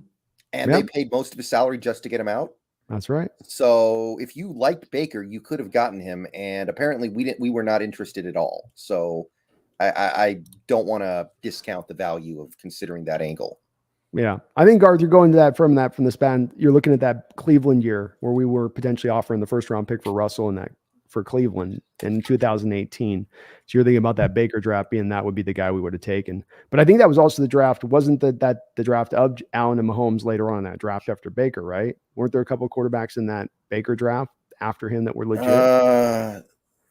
And they paid most of his salary just to get him out. That's right. So if you liked Baker, you could have gotten him. And apparently we were not interested at all. So I don't want to discount the value of considering that angle. Yeah. I think, Garth, you're going to that from the span. You're looking at that Cleveland year where we were potentially offering the first round pick for Russell and that for Cleveland in 2018. So you're thinking about that Baker draft being that would be the guy we would have taken. But I think that was also the draft. Wasn't that the draft of Allen and Mahomes later on, that draft after Baker, right? Weren't there a couple of quarterbacks in that Baker draft after him that were legit?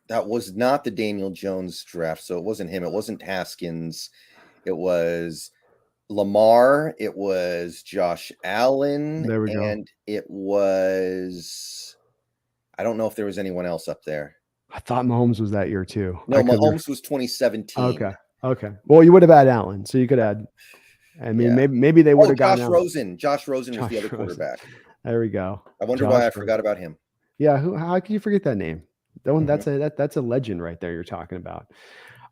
That was not the Daniel Jones draft. So it wasn't him. It wasn't Haskins. It was Lamar, it was Josh Allen, There we go. and it was, I don't know if there was anyone else up there. I thought Mahomes was that year too. No, Mahomes was 2017. Okay. Well, you would have had Allen, so you could add. I mean, maybe they would have gotten Josh Rosen. Josh Rosen was the other quarterback. There we go. I wonder why I forgot about him. Yeah, how can you forget that name? That's a legend right there you're talking about.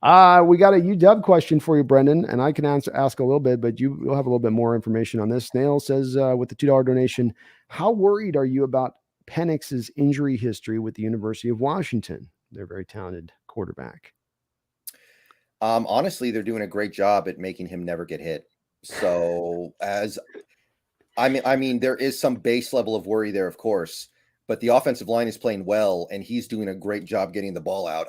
We got a UW question for you, Brendon, and I can ask a little bit, but you'll have a little bit more information on this. Snail says with the $2 donation, how worried are you about Penix's injury history with the University of Washington? They're a very talented quarterback. Honestly, they're doing a great job at making him never get hit. So I mean, there is some base level of worry there, of course, but the offensive line is playing well, and he's doing a great job getting the ball out.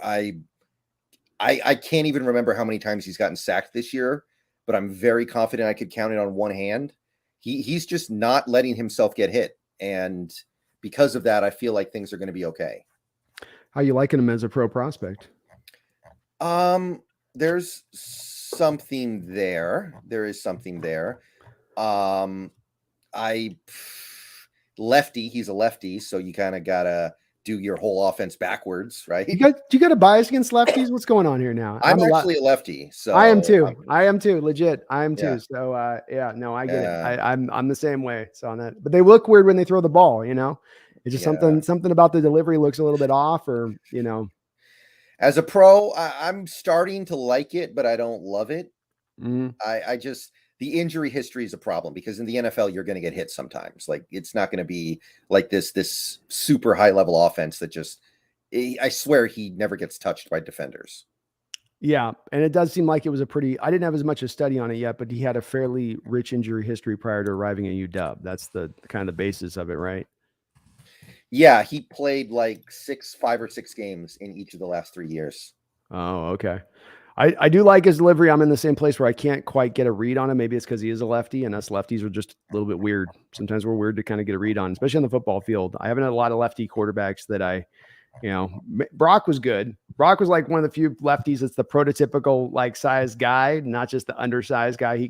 I can't even remember how many times he's gotten sacked this year, but I'm very confident I could count it on one hand. He's just not letting himself get hit. And because of that, I feel like things are going to be okay. How you liking him as a pro prospect? There's something there. There is something there. He's a lefty, so you kind of gotta do your whole offense backwards, right? You got a bias against lefties? What's going on here now? I'm actually a lefty, so I am too. I am too. Legit, I am too. Yeah. So I get it. I'm the same way. So on that, but they look weird when they throw the ball. It's just something about the delivery looks a little bit off, or As a pro, I'm starting to like it, but I don't love it. Mm-hmm. I just, the injury history is a problem because in the NFL, you're going to get hit sometimes. Like, it's not going to be like this super high level offense that just, I swear he never gets touched by defenders. Yeah. And it does seem like it was I didn't have as much a study on it yet, but he had a fairly rich injury history prior to arriving at UW. That's the kind of basis of it, right? Yeah. He played like 5 or 6 games in each of the last 3 years. Oh, okay. I do like his delivery. I'm in the same place where I can't quite get a read on him. Maybe it's because he is a lefty, and us lefties are just a little bit weird. Sometimes we're weird to kind of get a read on, especially on the football field. I haven't had a lot of lefty quarterbacks that Brock was good. Brock was like one of the few lefties that's the prototypical like size guy, not just the undersized guy. He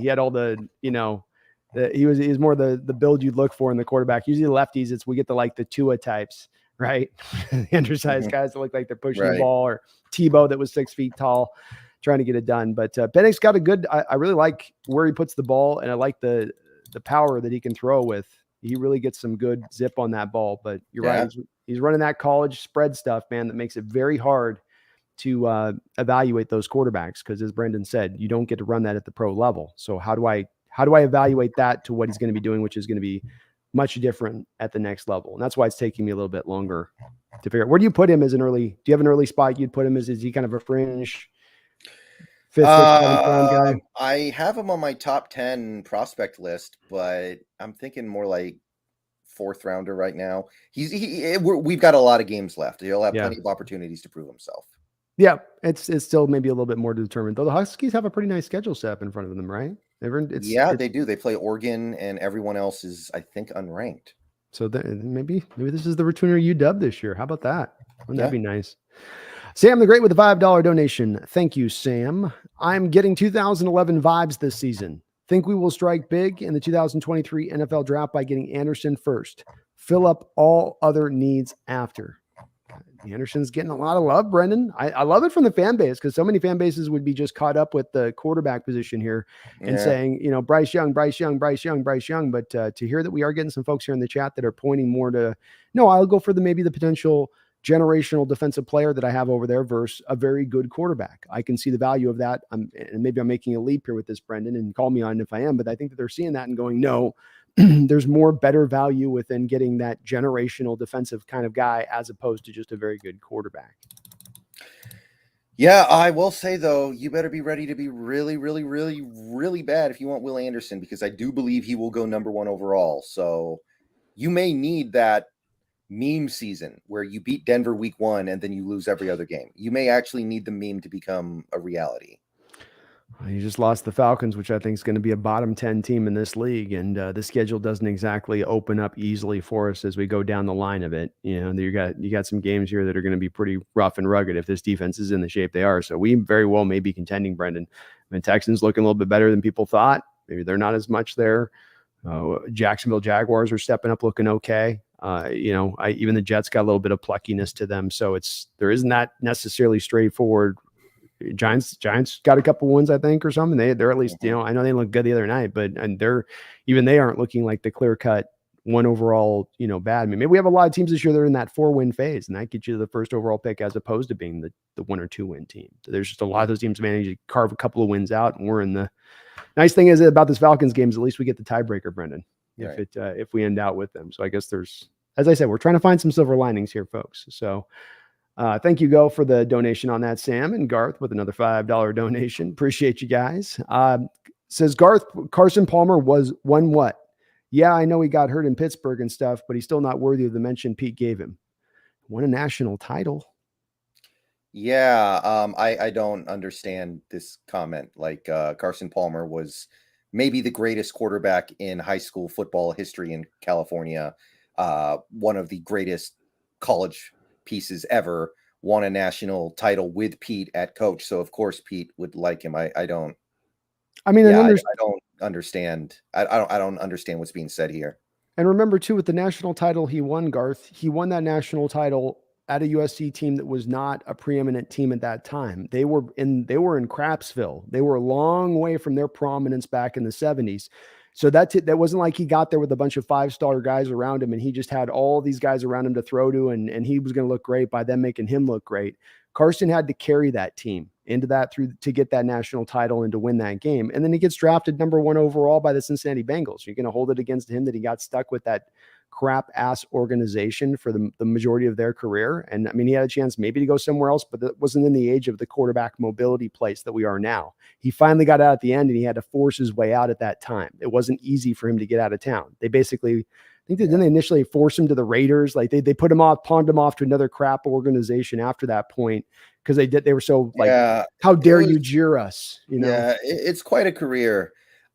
had all the, he was more the build you'd look for in the quarterback. Usually the lefties, we get the Tua types, right? The undersized guys that look like they're pushing the ball, or Tebow that was 6 feet tall trying to get it done. But Penix got a good, I really like where he puts the ball, and I like the power that he can throw with. He really gets some good zip on that ball. But you're right. He's running that college spread stuff, man, that makes it very hard to evaluate those quarterbacks. Because as Brendon said, you don't get to run that at the pro level. So how do I evaluate that to what he's going to be doing, which is going to be much different at the next level? And that's why it's taking me a little bit longer to figure out. Where do you put him as do you have an early spot you'd put him as? Is he kind of a fringe 5th, 6th, 7th round guy? I have him on my top 10 prospect list, but I'm thinking more like 4th rounder right now. We've got a lot of games left. He'll have plenty of opportunities to prove himself. Yeah, it's still maybe a little bit more determined. Though the Huskies have a pretty nice schedule set up in front of them, right? They do. They play Oregon, and everyone else is, I think, unranked. So maybe this is the returner UW this year. How about that? Wouldn't that be nice? Sam the Great with the $5 donation. Thank you, Sam. I'm getting 2011 vibes this season. Think we will strike big in the 2023 NFL draft by getting Anderson first. Fill up all other needs after. Anderson's getting a lot of love, Brendon. I love it from the fan base, because so many fan bases would be just caught up with the quarterback position here and saying, Bryce Young. But to hear that we are getting some folks here in the chat that are pointing more to, no, I'll go for maybe the potential generational defensive player that I have over there versus a very good quarterback. I can see the value of that. And maybe I'm making a leap here with this, Brendon, and call me on it if I am, but I think that they're seeing that and going, no, there's more better value within getting that generational defensive kind of guy as opposed to just a very good quarterback. Yeah, I will say though, you better be ready to be really, really, really, really bad if you want Will Anderson, because I do believe he will go number 1 overall. So you may need that meme season where you beat Denver week 1 and then you lose every other game. You may actually need the meme to become a reality. You just lost the Falcons, which I think is going to be a bottom 10 team in this league. And the schedule doesn't exactly open up easily for us as we go down the line of it. You know, you got some games here that are going to be pretty rough and rugged if this defense is in the shape they are. So we very well may be contending, Brendan. I mean, Texans looking a little bit better than people thought. Maybe they're not as much there. Jacksonville Jaguars are stepping up, looking okay. Even the Jets got a little bit of pluckiness to them. So there isn't that necessarily straightforward. Giants got a couple wins, I think, or something. They're at least, I know they look good the other night, but they aren't looking like the clear cut 1 overall, bad. I mean, maybe we have a lot of teams this year that are in that 4-win phase, and that gets you the first overall pick as opposed to being the 1 or 2 win team. So there's just a lot of those teams managing to carve a couple of wins out, and we're in the nice thing is about this Falcons game is at least we get the tiebreaker, Brendan, Right. if we end out with them. So I guess as I said, we're trying to find some silver linings here, folks. So thank you, Go, for the donation on that, Sam, and Garth with another $5 donation. Appreciate you guys. Says Garth, Carson Palmer won what? Yeah, I know he got hurt in Pittsburgh and stuff, but he's still not worthy of the mention Pete gave him. Won a national title. Yeah, I don't understand this comment. Like Carson Palmer was maybe the greatest quarterback in high school football history in California. One of the greatest college pieces ever. Won a national title with Pete at coach. So of course Pete would like him. I don't. I mean, Yeah, I don't understand. I don't understand what's being said here. And remember too, with the national title he won, Garth, he won that national title at a USC team that was not a preeminent team at that time. They were in Crapsville. They were a long way from their prominence back in the 70s. So that wasn't like he got there with a bunch of 5-star guys around him and he just had all these guys around him to throw to and he was going to look great by them making him look great. Carson had to carry that team into that to get that national title and to win that game. And then he gets drafted number 1 overall by the Cincinnati Bengals. You're going to hold it against him that he got stuck with that crap ass organization for the majority of their career. And I mean, he had a chance maybe to go somewhere else, but that wasn't in the age of the quarterback mobility place that we are now. He finally got out at the end and he had to force his way out at that time. It wasn't easy for him to get out of town. They basically, didn't they initially force him to the Raiders? Like they put him off, pawned him off to another crap organization after that point. Because they were so like, how dare you jeer us? Yeah, it's quite a career.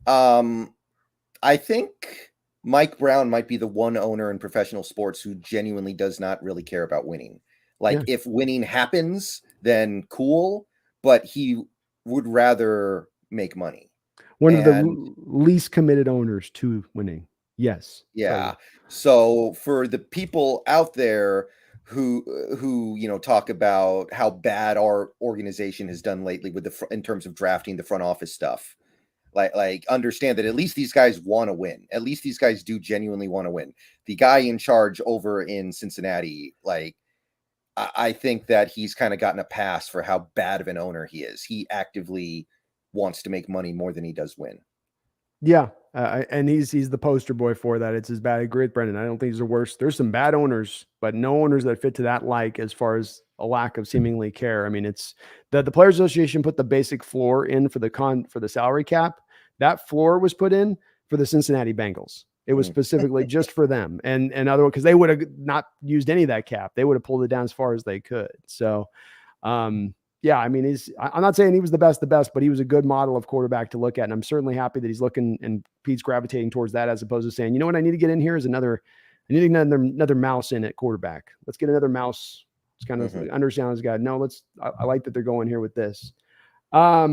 I think Mike Brown might be the one owner in professional sports who genuinely does not really care about winning. Like if winning happens, then cool, but he would rather make money. One of the least committed owners to winning. Yes. Yeah. So for the people out there who talk about how bad our organization has done lately with in terms of drafting the front office stuff, like understand that at least these guys want to win. At least these guys do genuinely want to win. The guy in charge over in Cincinnati, like I think that he's kind of gotten a pass for how bad of an owner he is. He actively wants to make money more than he does win. Yeah. And he's the poster boy for that. It's as bad. I agree with Brendan. I don't think he's the worst. There's some bad owners, but no owners that fit to that like as far as a lack of seemingly care. I mean, it's the Players Association put the basic floor in for the salary cap. That floor was put in for the Cincinnati Bengals. It was specifically just for them. And other because they would have not used any of that cap. They would have pulled it down as far as they could. So yeah, I mean, I'm not saying he was the best, but he was a good model of quarterback to look at. And I'm certainly happy that he's looking and Pete's gravitating towards that as opposed to saying, you know what I need to get in here is I need another mouse in at quarterback. Let's get another mouse. It's kind of understand this guy. No, I like that they're going here with this. A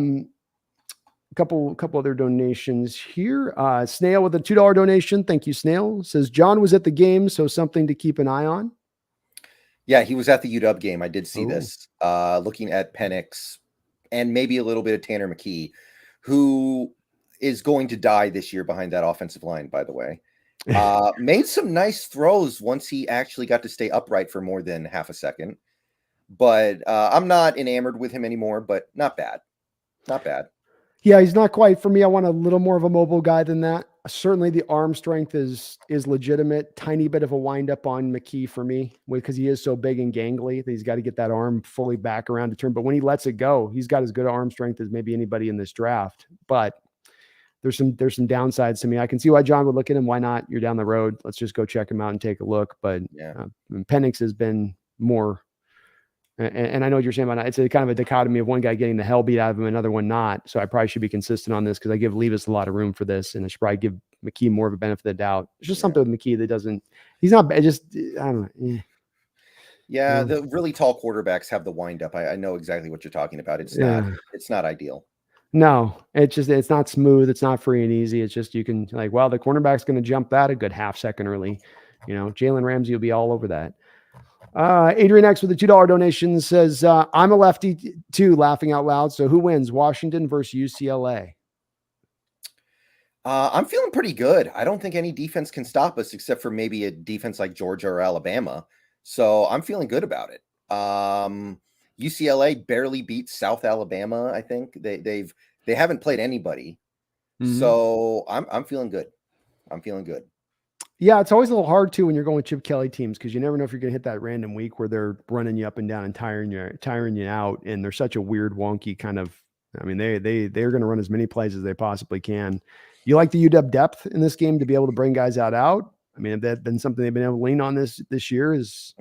couple other donations here. Snail with a $2 donation. Thank you, Snail. Says John was at the game, so something to keep an eye on. Yeah, he was at the UW game. I did see this. Looking at Penix and maybe a little bit of Tanner McKee, who is going to die this year behind that offensive line, by the way. Made some nice throws once he actually got to stay upright for more than half a second. But I'm not enamored with him anymore, but not bad. Not bad. Yeah, he's not quite for me. I want a little more of a mobile guy than that. Certainly the arm strength is legitimate. Tiny bit of a wind up on McKee for me because he is so big and gangly that he's got to get that arm fully back around to turn. But when he lets it go, he's got as good arm strength as maybe anybody in this draft. But there's some downsides to me. I can see why John would look at him. Why not? You're down the road. Let's just go check him out and take a look. But Penix has been more. And I know what you're saying about it. It's a kind of a dichotomy of one guy getting the hell beat out of him, another one not. So I probably should be consistent on this because I give Levis a lot of room for this, and I should probably give McKee more of a benefit of the doubt. It's just something with McKee that doesn't. He's not. I don't know. Yeah, the really tall quarterbacks have the wind up. I know exactly what you're talking about. It's not ideal. No, it's not smooth. It's not free and easy. It's just you can the cornerback's going to jump that a good half second early. Jalen Ramsey will be all over that. Adrian X with a $2 donation says, I'm a lefty too, laughing out loud. So who wins, Washington versus UCLA? I'm feeling pretty good. I don't think any defense can stop us except for maybe a defense like Georgia or Alabama. So I'm feeling good about it. UCLA barely beat South Alabama. I think they haven't played anybody. Mm-hmm. So I'm feeling good. I'm feeling good. Yeah, it's always a little hard too when you're going with Chip Kelly teams because you never know if you're going to hit that random week where they're running you up and down and tiring you out, and they're such a weird, wonky kind of. I mean, they're going to run as many plays as they possibly can. You like the UW depth in this game to be able to bring guys out. I mean, if that's been something they've been able to lean on this year is.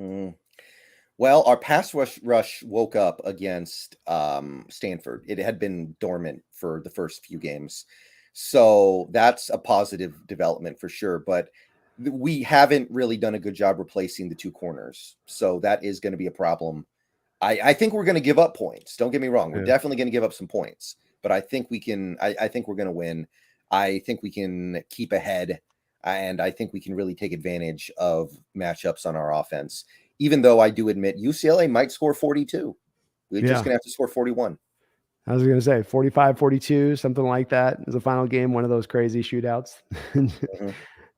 Well, our pass rush woke up against Stanford. It had been dormant for the first few games, so that's a positive development for sure. But we haven't really done a good job replacing the two corners. So that is going to be a problem. I think we're going to give up points. Don't get me wrong. We're definitely going to give up some points, but I think we can, I think we're going to win. I think we can keep ahead, and I think we can really take advantage of matchups on our offense, even though I do admit UCLA might score 42. We're just going to have to score 41. I was going to say 45-42, something like that is a final game. One of those crazy shootouts. Mm-hmm.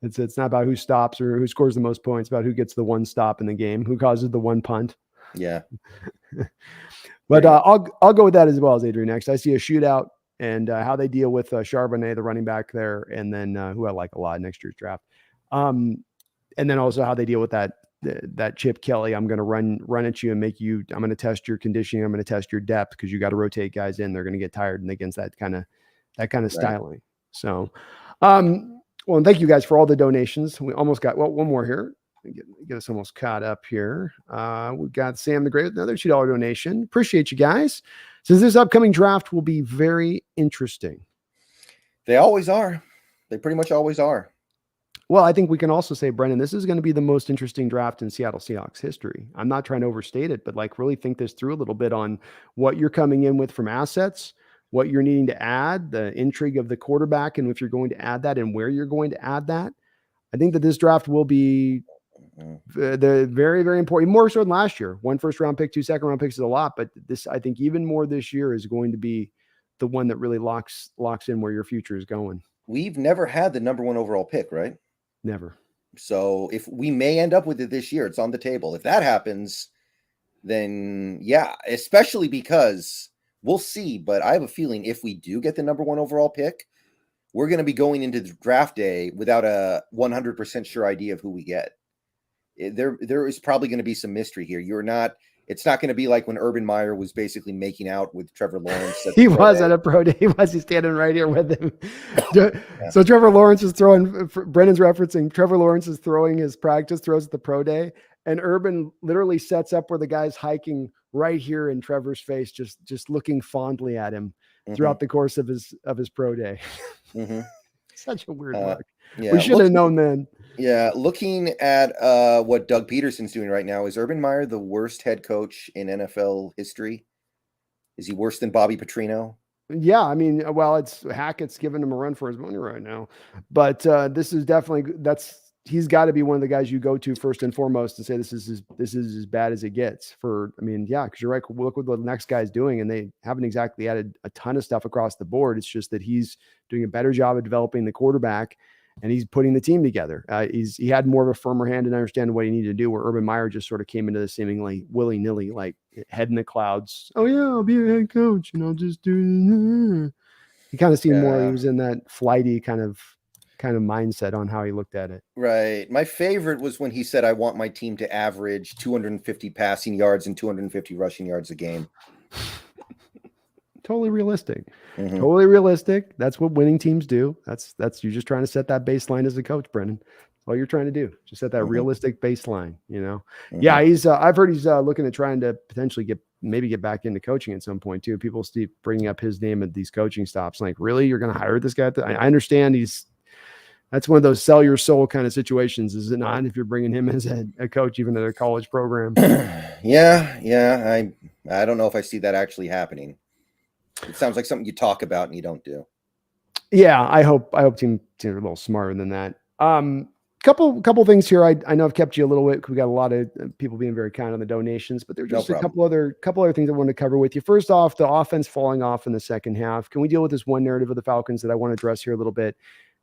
It's not about who stops or who scores the most points, about who gets the one stop in the game, who causes the one punt. Yeah. But I'll go with that as well as Adrian next. I see a shootout and how they deal with Charbonnet, the running back there, and then who I like a lot next year's draft. And then also how they deal with that Chip Kelly. I'm going to run at you and I'm going to test your conditioning. I'm going to test your depth because you got to rotate guys in. They're going to get tired and against that kind of styling. So, well, and thank you guys for all the donations. We almost got one more here. Get us almost caught up here. We got Sam the Great with another $2 donation. Appreciate you guys. Since this upcoming draft will be very interesting. They always are. They pretty much always are. Well, I think we can also say, Brendan, this is going to be the most interesting draft in Seattle Seahawks history. I'm not trying to overstate it, but really think this through a little bit on what you're coming in with from assets, what you're needing to add, the intrigue of the quarterback, and if you're going to add that and where you're going to add that. I think that this draft will be the very, very important, more so than last year. 1 first-round pick, 2 second-round picks is a lot, but this, I think even more this year is going to be the one that really locks in where your future is going. We've never had the number 1 overall pick, right? Never. So if we may end up with it this year, it's on the table. If that happens, then yeah, especially because we'll see, but I have a feeling if we do get the number 1 overall pick, we're going to be going into the draft day without a 100% sure idea of who we get. There is probably going to be some mystery here. It's not going to be like when Urban Meyer was basically making out with Trevor Lawrence. He was at a pro day. He's standing right here with him. So Trevor Lawrence is throwing, Brennan's referencing, Trevor Lawrence is throwing his practice throws at the pro day. And Urban literally sets up where the guy's hiking right here in Trevor's face, just looking fondly at him throughout the course of his pro day. Such a weird look. Yeah, we should have known then. Yeah, looking at what Doug Peterson's doing right now, is Urban Meyer the worst head coach in NFL history? Is he worse than Bobby Petrino? Yeah, I mean, well, it's Hackett's giving him a run for his money right now, but this is definitely he's got to be one of the guys you go to first and foremost and say this is as bad as it gets. Because you're right. Look what the next guy's doing, and they haven't exactly added a ton of stuff across the board. It's just that he's doing a better job of developing the quarterback, and he's putting the team together. He had more of a firmer hand and understand what he needed to do, where Urban Meyer just sort of came into this seemingly willy-nilly, like head in the clouds. Oh yeah, I'll be a head coach and I'll just do. He kind of seemed more. He was in that flighty kind of. kind of mindset on how he looked at it. Right. My favorite was when he said, I want my team to average 250 passing yards and 250 rushing yards a game. Totally realistic. Mhm. Totally realistic. That's what winning teams do. That's you're just trying to set that baseline as a coach, Brendon. That's all you're trying to do. Just set that realistic baseline, you know? Yeah, he's I've heard he's looking at trying to potentially get back into coaching at some point too. People keep bringing up his name at these coaching stops. Like, really? You're going to hire this guy? I understand that's one of those sell your soul kind of situations, is it not? If you're bringing him as a coach, even at a college program. Yeah. I don't know if I see that actually happening. It sounds like something you talk about and you don't do. Yeah, I hope teams are a little smarter than that. Couple things here. I know I've kept you a little bit. We got a lot of people being very kind on the donations, but there's just a couple other things I want to cover with you. First off, the offense falling off in the second half. Can we deal with this one narrative of the Falcons that I want to address here a little bit?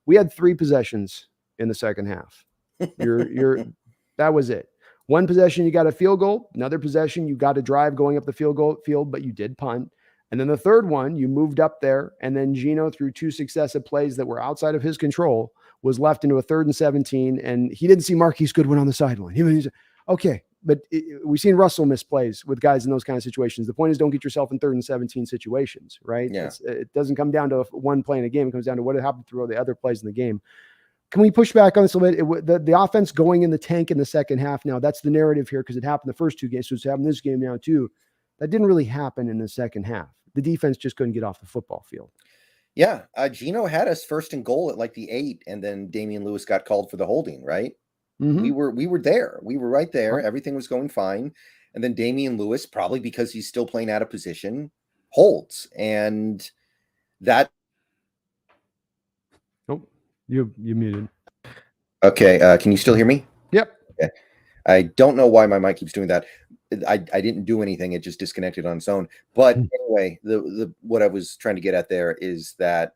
We had 3 possessions in the second half. That was it. One possession, you got a field goal. Another possession, you got a drive going up the field, but you did punt. And then the third one, you moved up there, and then Geno, through 2 successive plays that were outside of his control, was left into a 3rd and 17, and he didn't see Marquise Goodwin on the sideline. He's okay, but we've seen Russell miss plays with guys in those kind of situations. The point is, don't get yourself in 3rd and 17 situations, right? Yeah. It doesn't come down to one play in a game. It comes down to what happened through all the other plays in the game. Can we push back on this a little bit? The offense going in the tank in the second half now, that's the narrative here because it happened the first 2 games, so it's happening this game now too. That didn't really happen in the second half. The defense just couldn't get off the football field. Yeah. Geno had us 1st and goal at like the 8, and then Damian Lewis got called for the holding, right? We were there. We were right there. Everything was going fine. And then Damian Lewis, probably because he's still playing out of position, holds. And that. Oh, you muted. Okay. Can you still hear me? Yep. Okay. I don't know why my mic keeps doing that. I didn't do anything. It just disconnected on its own. But anyway, the what I was trying to get at there is that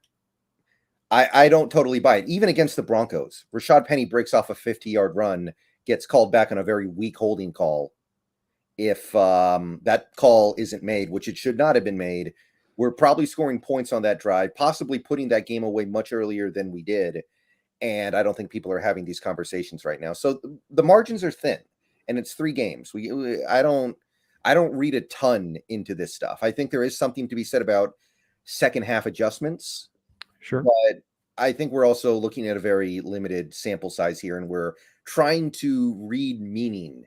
I don't totally buy it. Even against the Broncos, Rashad Penny breaks off a 50-yard run, gets called back on a very weak holding call. If that call isn't made, which it should not have been made, we're probably scoring points on that drive, possibly putting that game away much earlier than we did. And I don't think people are having these conversations right now. So the margins are thin. And it's 3 games. I don't read a ton into this stuff. I think there is something to be said about second half adjustments. Sure. But I think we're also looking at a very limited sample size here, and we're trying to read meaning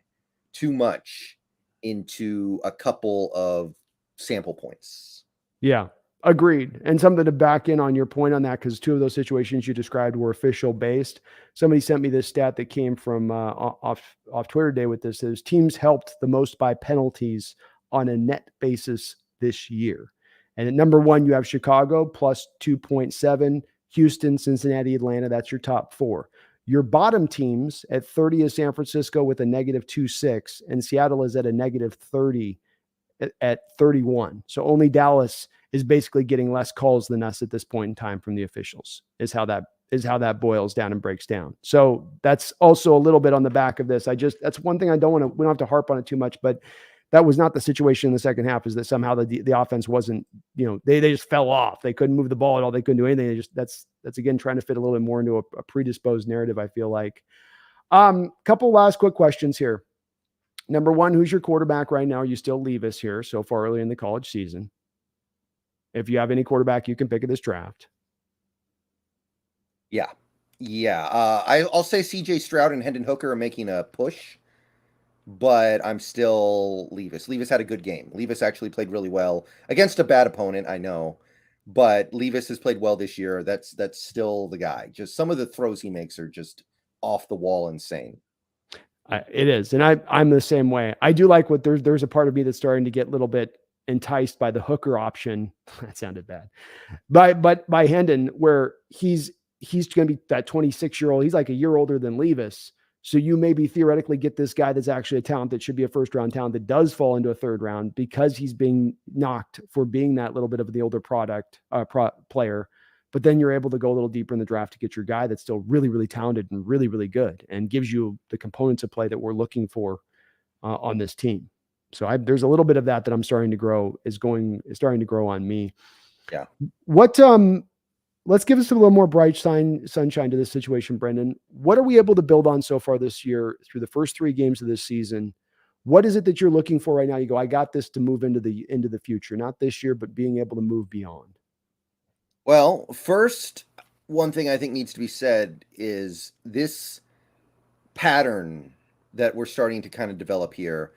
too much into a couple of sample points. Yeah. Agreed. And something to back in on your point on that, because 2 of those situations you described were official based. Somebody sent me this stat that came from off Twitter today with this. Is teams helped the most by penalties on a net basis this year. And at number 1, you have Chicago plus 2.7, Houston, Cincinnati, Atlanta. That's your top 4. Your bottom teams at 30 is San Francisco with a negative 2.6, and Seattle is at a negative 30 at 31. So only Dallas is basically getting less calls than us at this point in time from the officials, is how that boils down and breaks down. So that's also a little bit on the back of this. That's one thing we don't have to harp on it too much, but that was not the situation in the second half, is that somehow the offense wasn't, they just fell off. They couldn't move the ball at all. They couldn't do anything. That's again, trying to fit a little bit more into a predisposed narrative, I feel like. Couple last quick questions here. Number 1, who's your quarterback right now? Are you still Levis here so far early in the college season? If you have any quarterback you can pick at this draft. Yeah. I'll say CJ Stroud and Hendon Hooker are making a push, but I'm still Levis. Levis had a good game. Levis actually played really well against a bad opponent, I know, but Levis has played well this year. That's still the guy. Just some of the throws he makes are just off the wall insane. It is. And I'm the same way. I do like what there's a part of me that's starting to get a little bit enticed by the Hooker option. That sounded bad. But by Hendon, where he's going to be that 26-year-old. He's like a year older than Levis. So you maybe theoretically get this guy that's actually a talent that should be a 1st-round talent that does fall into a 3rd round because he's being knocked for being that little bit of the older player. But then you're able to go a little deeper in the draft to get your guy that's still really, really talented and really, really good and gives you the components of play that we're looking for on this team. So there's a little bit of that I'm starting to grow is starting to grow on me. Yeah. What let's give us a little more sunshine to this situation, Brendan. What are we able to build on so far this year through the first 3 games of this season? What is it that you're looking for right now? You go, I got this to move into the future, not this year, but being able to move beyond. Well, first, one thing I think needs to be said is this pattern that we're starting to kind of develop here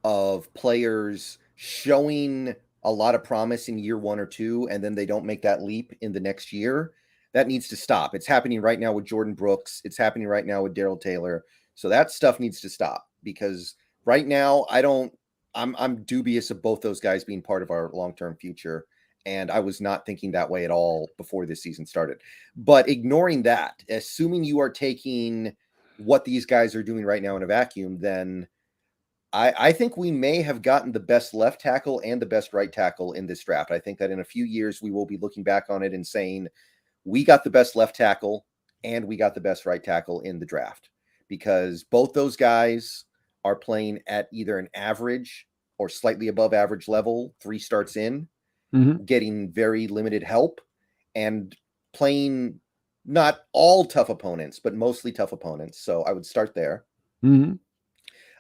of players showing a lot of promise in year 1 or 2, and then they don't make that leap in the next year. That needs to stop. It's happening right now with Jordan Brooks. It's happening right now with Darrell Taylor. So that stuff needs to stop, because right now I'm dubious of both those guys being part of our long-term future. And I was not thinking that way at all before this season started. But ignoring that, assuming you are taking what these guys are doing right now in a vacuum, then I think we may have gotten the best left tackle and the best right tackle in this draft. I think that in a few years, we will be looking back on it and saying, we got the best left tackle and we got the best right tackle in the draft, because both those guys are playing at either an average or slightly above average level, 3 starts in, getting very limited help, and playing not all tough opponents, but mostly tough opponents. So I would start there.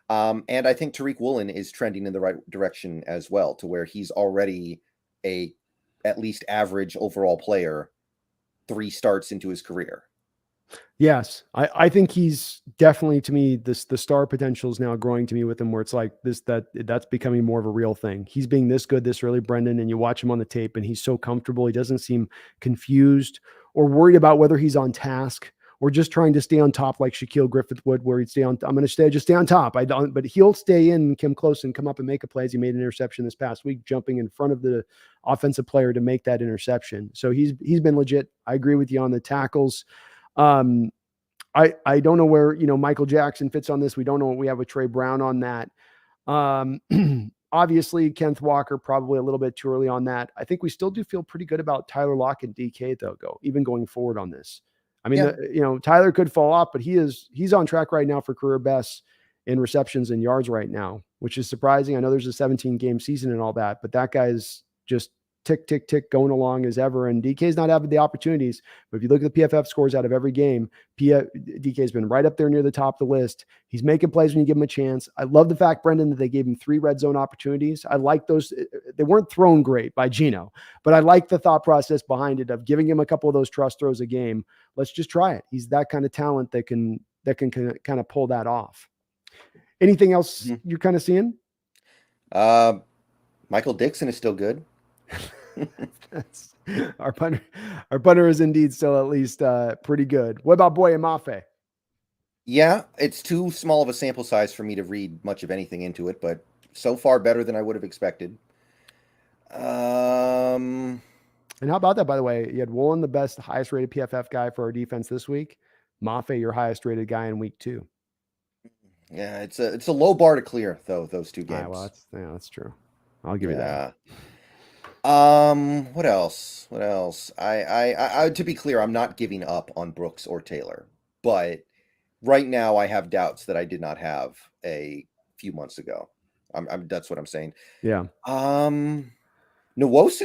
And I think Tariq Woolen is trending in the right direction as well, to where he's already a at least average overall player 3 starts into his career. Yes, I think he's definitely, to me, the star potential is now growing to me with him, where it's like that's becoming more of a real thing. He's being this good this early, Brendan, and you watch him on the tape and he's so comfortable. He doesn't seem confused or worried about whether he's on task or just trying to stay on top like Shaquille Griffith would, where he'd stay on. I'm going to just stay on top. I don't, but he'll stay in, come close, and come up and make a play. As he made an interception this past week, jumping in front of the offensive player to make that interception. So he's been legit. I agree with you on the tackles. I don't know where, Michael Jackson fits on this. We don't know what we have with Trey Brown on that. Obviously Kenneth Walker, probably a little bit too early on that. I think we still do feel pretty good about Tyler Lockett and DK though, even going forward on this. I mean, Tyler could fall off, but he's on track right now for career best in receptions and yards right now, which is surprising. I know there's a 17 game season and all that, but that guy's just tick, tick, tick going along as ever. And DK's not having the opportunities, but if you look at the PFF scores out of every game, DK's been right up there near the top of the list. He's making plays when you give him a chance. I love the fact, Brendan, that they gave him 3 red zone opportunities. I like those. They weren't thrown great by Geno, but I like the thought process behind it of giving him a couple of those trust throws a game. Let's just try it. He's that kind of talent that can kind of pull that off. Anything else you're kind of seeing? Michael Dixon is still good. That's, our punter is indeed still at least pretty good. What about Boye Mafe? Yeah, it's too small of a sample size for me to read much of anything into it, but so far better than I would have expected. And how about that, by the way? You had Woolen, the highest rated PFF guy for our defense this week. Mafe, your highest rated guy in week 2. Yeah, it's a low bar to clear though, those 2 games. Well, that's true. I'll give you that. What else? I to be clear, I'm not giving up on Brooks or Taylor, but right now I have doubts that I did not have a few months ago. That's what I'm saying. Yeah. Nwosu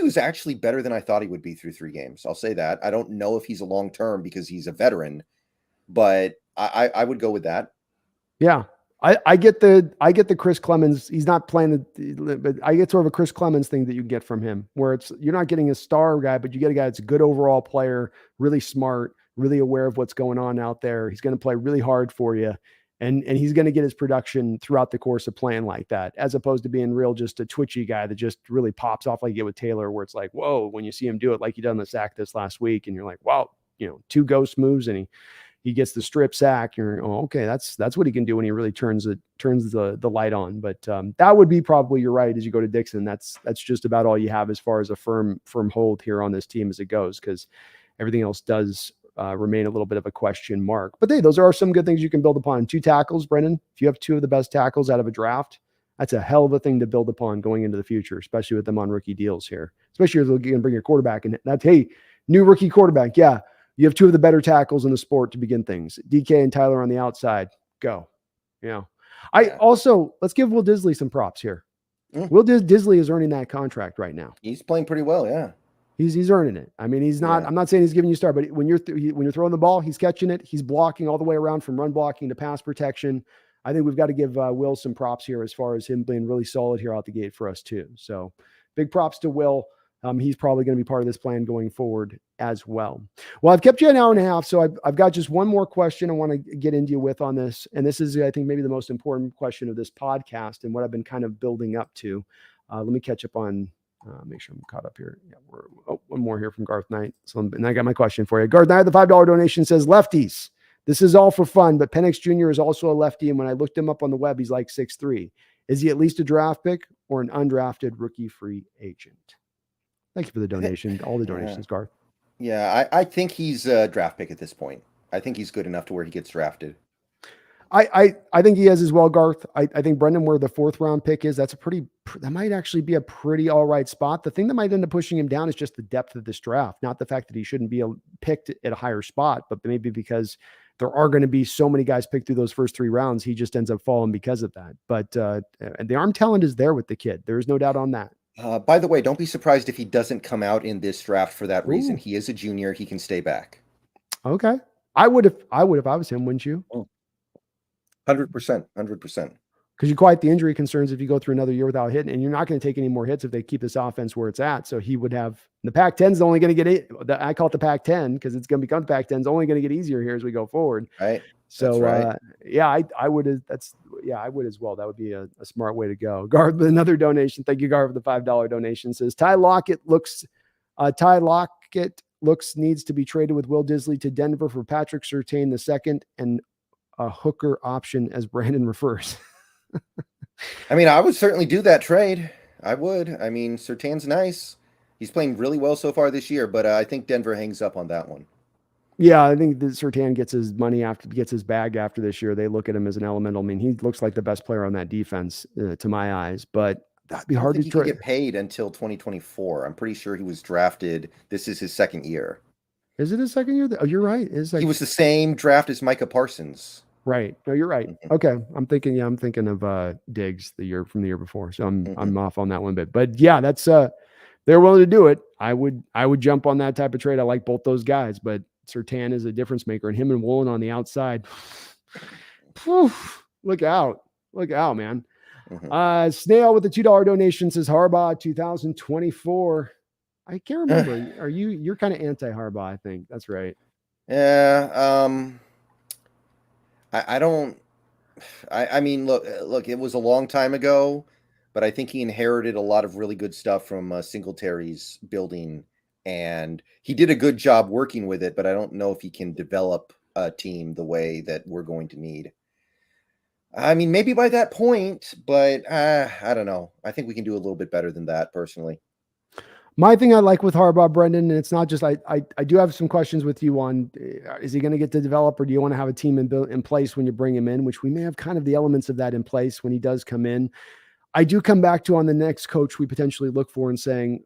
is actually better than I thought he would be through 3 games. I'll say that. I don't know if he's a long-term because he's a veteran, but I would go with that. Yeah. I get the Chris Clemens. He's not playing but I get sort of a Chris Clemens thing that you get from him, where you're not getting a star guy, but you get a guy that's a good overall player, really smart, really aware of what's going on out there. He's going to play really hard for you. And he's going to get his production throughout the course of playing like that, as opposed to being real, just a twitchy guy that just really pops off like you get with Taylor, where it's like, whoa, when you see him do it, like he did on the sack this last week. And you're like, wow, 2 ghost moves and he gets the strip sack. You're, okay, that's what he can do when he really turns the light on. But that would be probably, you're right, as you go to Dixon. That's just about all you have as far as a firm hold here on this team as it goes, because everything else does remain a little bit of a question mark. But those are some good things you can build upon. 2 tackles, Brendan. If you have 2 of the best tackles out of a draft, that's a hell of a thing to build upon going into the future, especially with them on rookie deals here. Especially if you're going to bring your quarterback in. That's, hey, new rookie quarterback. Yeah. You have 2 of the better tackles in the sport to begin things. DK and Tyler on the outside. Go. Let's give Will Disley some props here. Will Disley is earning that contract right now. He's playing pretty well, yeah. He's earning it. I mean, he's not. Yeah. I'm not saying he's giving you a start, but when you're throwing the ball, he's catching it. He's blocking all the way around from run blocking to pass protection. I think we've got to give Will some props here as far as him being really solid here out the gate for us too. So big props to Will. He's probably going to be part of this plan going forward as well. Well, I've kept you an hour and a half, so I've got just one more question I want to get into you with on this. And this is, I think, maybe the most important question of this podcast and what I've been kind of building up to. Let me catch up on, make sure I'm caught up here. Yeah, one more here from Garth Knight. So, and I got my question for you. Garth Knight, the $5 donation says, lefties. This is all for fun, but Penix Jr. is also a lefty. And when I looked him up on the web, he's like 6'3". Is he at least a draft pick or an undrafted rookie free agent? Thank you for the donation. All the donations, Garth. Yeah, I think he's a draft pick at this point. I think he's good enough to where he gets drafted. I think he is as well, Garth. I think Brendon, where the 4th round pick is, that might actually be a pretty all right spot. The thing that might end up pushing him down is just the depth of this draft, not the fact that he shouldn't be picked at a higher spot, but maybe because there are going to be so many guys picked through those first 3 rounds, he just ends up falling because of that. But and the arm talent is there with the kid. There's no doubt on that. By the way, don't be surprised if he doesn't come out in this draft for that reason. Ooh. He is a junior. He can stay back. Okay. I would if I was him, wouldn't you? 100%. 100%. Because you quite the injury concerns if you go through another year without hitting, and you're not going to take any more hits if they keep this offense where it's at. So he would have the Pac-10 is only going to get it. I call it the Pac-10 because it's going to become the Pac-10 is only going to get easier here as we go forward. Right. So right. I would I would as well. That would be a smart way to go. Garth with another donation. Thank you, Garth, for the $5 donation. Says Ty Lockett looks needs to be traded with Will Disley to Denver for Patrick Surtain II and a hooker option, as Brandon refers. I mean, I would certainly do that trade. I would. I mean, Surtain's nice. He's playing really well so far this year, but I think Denver hangs up on that one. Yeah, I think that Surtain gets his bag after this year. They look at him as an elemental. I mean, he looks like the best player on that defense to my eyes, but that'd be hard to trade. He get paid until 2024. I'm pretty sure he was drafted. This is his 2nd year. Is it his 2nd year? Oh, you're right. He was the same draft as Micah Parsons. Right. No, you're right. Mm-hmm. Okay. I'm thinking of Diggs the year before. So I'm off on that one bit. But yeah, that's they're willing to do it. I would jump on that type of trade. I like both those guys, but Surtain is a difference maker, and him and Woolen on the outside. Look out, man. Mm-hmm. Snail with the $2 donation says Harbaugh 2024. I can't remember. You're kind of anti Harbaugh, I think. That's right. Yeah. I mean, look, it was a long time ago, but I think he inherited a lot of really good stuff from Singletary's building, and he did a good job working with it, but I don't know if he can develop a team the way that we're going to need. I mean, maybe by that point, but I don't know. I think we can do a little bit better than that, personally. My thing I like with Harbaugh, Brendon, and it's not just, I do have some questions with you on, is he going to get to develop, or do you want to have a team in place when you bring him in, which we may have kind of the elements of that in place when he does come in. I do come back to on the next coach we potentially look for and saying,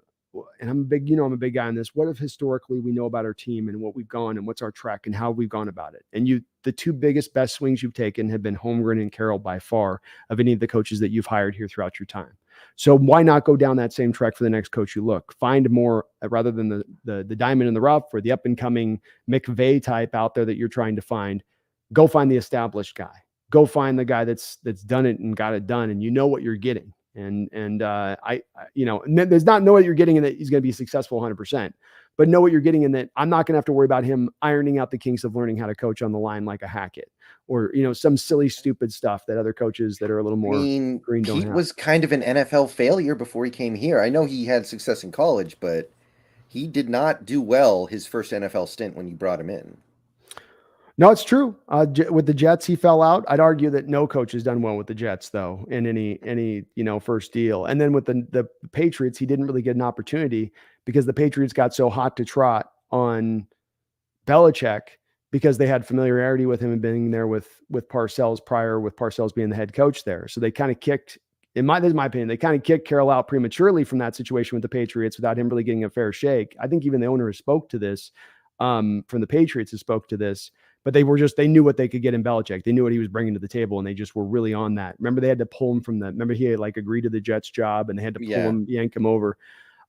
and I'm a big guy on this. What if historically we know about our team and what we've gone and what's our track and how we've gone about it? And the 2 biggest, best swings you've taken have been Holmgren and Carroll by far of any of the coaches that you've hired here throughout your time. So why not go down that same track for the next coach you look? Find more, rather than the diamond in the rough or the up and coming McVay type out there that you're trying to find. Go find the established guy. Go find the guy that's done it and got it done, and you know what you're getting. And there's not know what you're getting in that he's going to be successful 100%, but know what you're getting in that I'm not going to have to worry about him ironing out the kinks of learning how to coach on the line like a Hackett, or some silly stupid stuff that other coaches that are a little more green don't have. He was kind of an NFL failure before he came here. I know he had success in college, but he did not do well his first NFL stint when you brought him in. No, it's true. With the Jets, he fell out. I'd argue that no coach has done well with the Jets, though, in any first deal. And then with the Patriots, he didn't really get an opportunity because the Patriots got so hot to trot on Belichick because they had familiarity with him and being there with Parcells prior, with Parcells being the head coach there. So they kind of kicked, this is my opinion, they kind of kicked Carroll out prematurely from that situation with the Patriots without him really getting a fair shake. I think even the owner spoke to this, from the Patriots who spoke to this. But they knew what they could get in Belichick. They knew what he was bringing to the table, and they just were really on that. Remember, they had to pull him remember he had agreed to the Jets job, and they had to pull him, yank him over.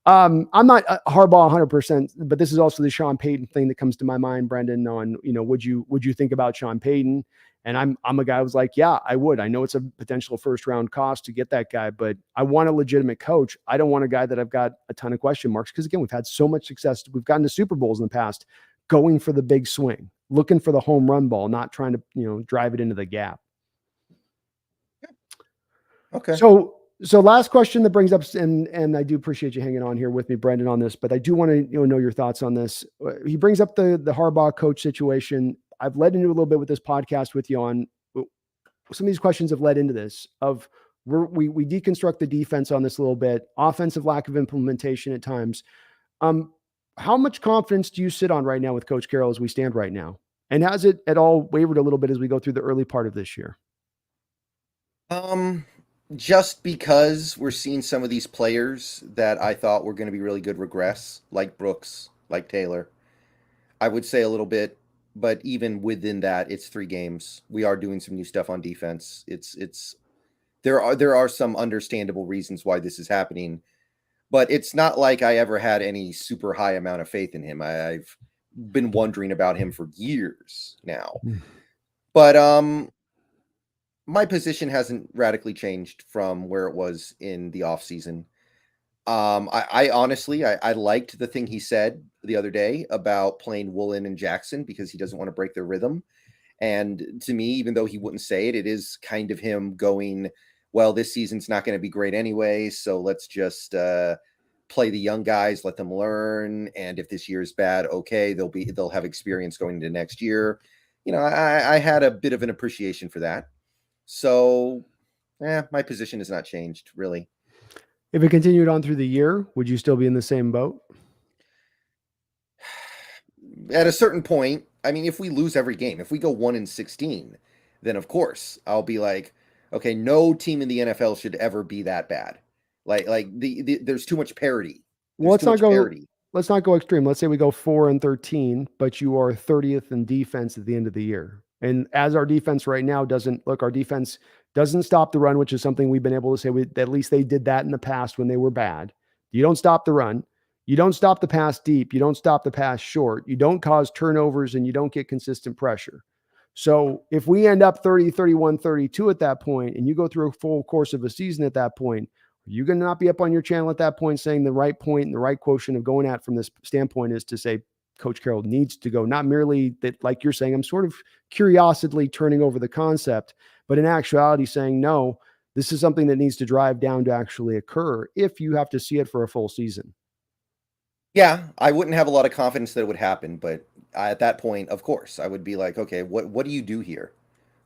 I'm not Harbaugh 100%, but this is also the Sean Payton thing that comes to my mind, Brendan, on, would you think about Sean Payton? And I'm a guy who's like, yeah, I would. I know it's a potential first round cost to get that guy, but I want a legitimate coach. I don't want a guy that I've got a ton of question marks, because again, we've had so much success. We've gotten to Super Bowls in the past, going for the big swing, looking for the home run ball, not trying to, drive it into the gap. Okay. So last question that brings up, and I do appreciate you hanging on here with me, Brendan, on this, but I do want to know your thoughts on this. He brings up the Harbaugh coach situation. I've led into a little bit with this podcast with you on some of these questions have led into this of we deconstruct the defense on this a little bit, offensive lack of implementation at times. How much confidence do you sit on right now with Coach Carroll as we stand right now? And has it at all wavered a little bit as we go through the early part of this year? Just because we're seeing some of these players that I thought were going to be really good regress, like Brooks, like Taylor, I would say a little bit, but even within that, it's 3 games. We are doing some new stuff on defense. There are some understandable reasons why this is happening, but it's not like I ever had any super high amount of faith in him. I've been wondering about him for years now. But my position hasn't radically changed from where it was in the offseason. I honestly, I liked the thing he said the other day about playing Woolen and Jackson because he doesn't want to break their rhythm. And to me, even though he wouldn't say it, it is kind of him going, well, this season's not going to be great anyway, so let's just play the young guys, let them learn. And if this year is bad, okay, they'll have experience going into next year. I had a bit of an appreciation for that. So, my position has not changed, really. If it continued on through the year, would you still be in the same boat? At a certain point, I mean, if we lose every game, if we go 1-16, then of course I'll be like, okay, no team in the NFL should ever be that bad. Like there's too much parity. Well, let's not go extreme. Let's say we go 4-13, but you are 30th in defense at the end of the year. And as our defense right now our defense doesn't stop the run, which is something we've been able to say at least they did that in the past when they were bad. You don't stop the run. You don't stop the pass deep. You don't stop the pass short. You don't cause turnovers, and you don't get consistent pressure. So if we end up 30, 31, 32 at that point, and you go through a full course of a season at that point, are you going to not be up on your channel at that point saying the right point and the right quotient of going at from this standpoint is to say Coach Carroll needs to go? Not merely that, like you're saying, I'm sort of curiously turning over the concept, but in actuality saying, no, this is something that needs to drive down to actually occur if you have to see it for a full season. Yeah, I wouldn't have a lot of confidence that it would happen, but at that point, of course, I would be like, okay, what do you do here?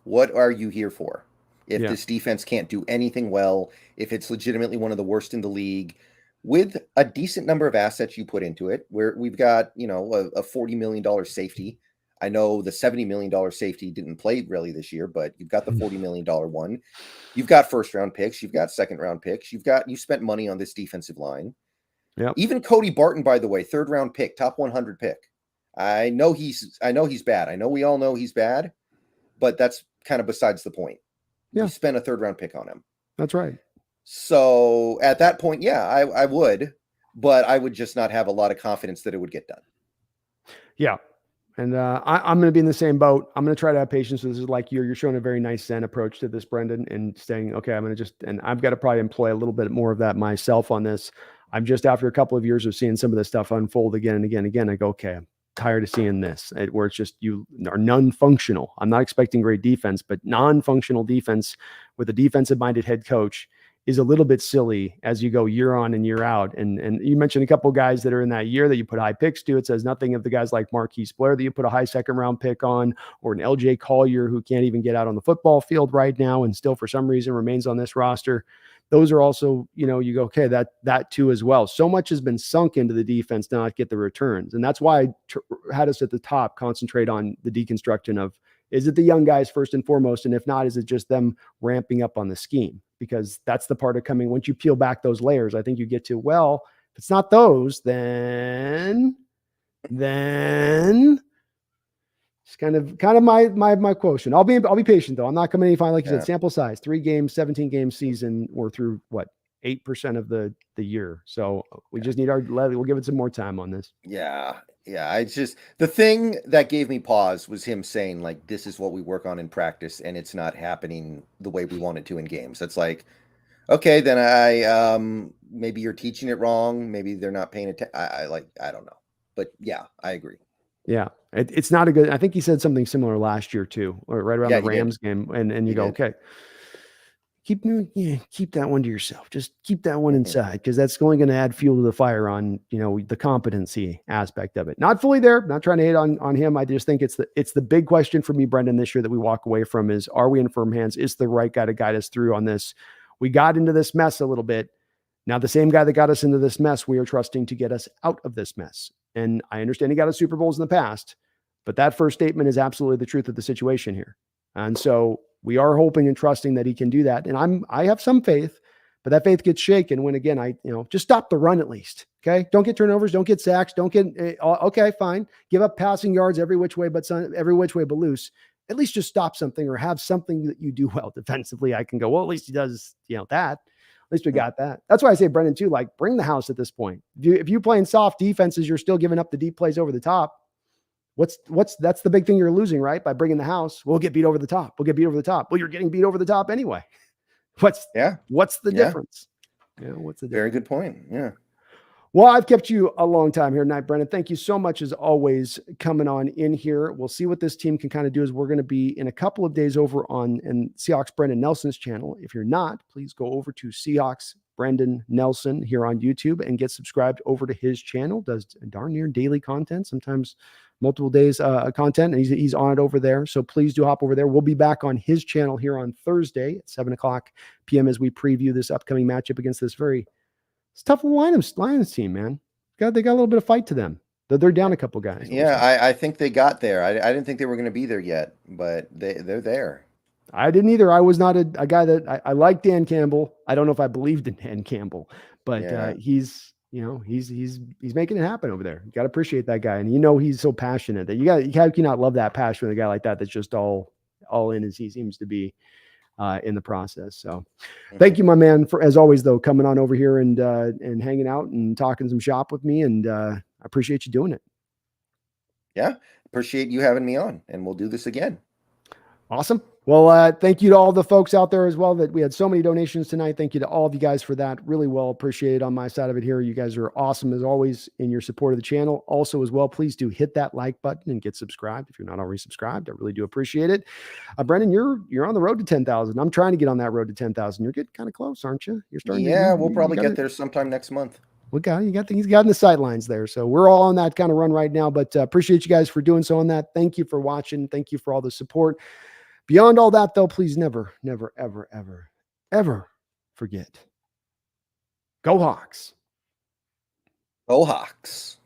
What are you here for? If this defense can't do anything well, if it's legitimately one of the worst in the league, with a decent number of assets you put into it, where we've got, a $40 million safety. I know the $70 million safety didn't play really this year, but you've got the $40 million one. You've got first round picks. You've got second round picks. You spent money on this defensive line. Yeah. Even Cody Barton, by the way, 3rd round pick, top 100 pick. I know he's bad. I know we all know he's bad, but that's kind of besides the point. Yeah. You spent a 3rd round pick on him. That's right. So at that point, yeah, I would, but I would just not have a lot of confidence that it would get done. Yeah. And I'm going to be in the same boat. I'm going to try to have patience with this. Like you're showing a very nice Zen approach to this, Brendan, and saying, okay, and I've got to probably employ a little bit more of that myself on this. I'm just after a couple of years of seeing some of this stuff unfold again and again and again. I go, okay, I'm tired of seeing this where it's just you are non-functional. I'm not expecting great defense, but non-functional defense with a defensive-minded head coach is a little bit silly as you go year on and year out. And you mentioned a couple of guys that are in that year that you put high picks to. It says nothing of the guys like Marquise Blair that you put a high 2nd round pick on, or an LJ Collier who can't even get out on the football field right now and still for some reason remains on this roster. Those are also, you go, okay, that too as well. So much has been sunk into the defense to not get the returns. And that's why I had us at the top concentrate on the deconstruction of, is it the young guys first and foremost? And if not, is it just them ramping up on the scheme? Because that's the part of coming. Once you peel back those layers, I think you get to, well, if it's not those, then it's kind of my quotient. I'll be patient though. I'm not coming any fine. Like you said, sample size, 3 games, 17 game season. We're through what, 8% of the year. So we just need we'll give it some more time on this. Yeah. Yeah. It's just the thing that gave me pause was him saying, like, this is what we work on in practice and it's not happening the way we want it to in games. It's like, okay, then maybe you're teaching it wrong. Maybe they're not paying attention. I don't know. But yeah, I agree. Yeah. It's not a good, I think he said something similar last year too, or right around the Rams game. And you go, okay, keep that one to yourself. Just keep that one inside, because that's going to add fuel to the fire on, the competency aspect of it. Not fully there, not trying to hate on him. I just think it's the big question for me, Brendon, this year that we walk away from is, are we in firm hands? Is the right guy to guide us through on this? We got into this mess a little bit. Now, the same guy that got us into this mess, we are trusting to get us out of this mess. And I understand he got us Super Bowls in the past, but that first statement is absolutely the truth of the situation here. And so we are hoping and trusting that he can do that. And I have some faith, but that faith gets shaken when, again, just stop the run at least. Okay. Don't get turnovers. Don't get sacks. Don't get, okay, fine. Give up passing yards every which way but loose. At least just stop something or have something that you do well defensively. I can go, well, at least he does, that. At least we got that. That's why I say, Brendon, too, like, bring the house at this point. If you're playing soft defenses, you're still giving up the deep plays over the top. That's the big thing you're losing, right? By bringing the house, we'll get beat over the top. We'll get beat over the top. Well, you're getting beat over the top anyway. What's the difference? Yeah. What's the difference? Very good point. Yeah. Well, I've kept you a long time here tonight, Brendon. Thank you so much, as always, coming on in here. We'll see what this team can kind of do. As we're going to be in a couple of days over on Seahawks Brendon Nelson's channel. If you're not, please go over to Seahawks Brendon Nelson here on YouTube and get subscribed over to his channel. Does darn near daily content, sometimes multiple days content, and he's on it over there. So please do hop over there. We'll be back on his channel here on Thursday at 7:00 p.m. as we preview this upcoming matchup against this it's tough Lions team, man. They got a little bit of fight to them. They're down a couple guys. Yeah, I think they got there. I didn't think they were going to be there yet, but they're there. I didn't either. I was not a guy that I like Dan Campbell. I don't know if I believed in Dan Campbell, but he's making it happen over there. You got to appreciate that guy, and he's so passionate that you cannot love that passion with a guy like that. That's just all in as he seems to be in the process. So thank you, my man, for, as always, though, coming on over here and hanging out and talking some shop with me. And I appreciate you doing it. Yeah. Appreciate you having me on, and we'll do this again. Awesome. Well, thank you to all the folks out there as well, that we had so many donations tonight. Thank you to all of you guys for that. Really well appreciated on my side of it here. You guys are awesome as always in your support of the channel. Also as well, please do hit that like button and get subscribed if you're not already subscribed. I really do appreciate it. Brendon, you're on the road to 10,000. I'm trying to get on that road to 10,000. You're getting kind of close, aren't you? You're starting. Yeah, we'll probably get there sometime next month. He's got in the sidelines there. So we're all on that kind of run right now, but appreciate you guys for doing so on that. Thank you for watching. Thank you for all the support. Beyond all that, though, please never, never, ever, ever, ever forget. Go Hawks. Go Hawks.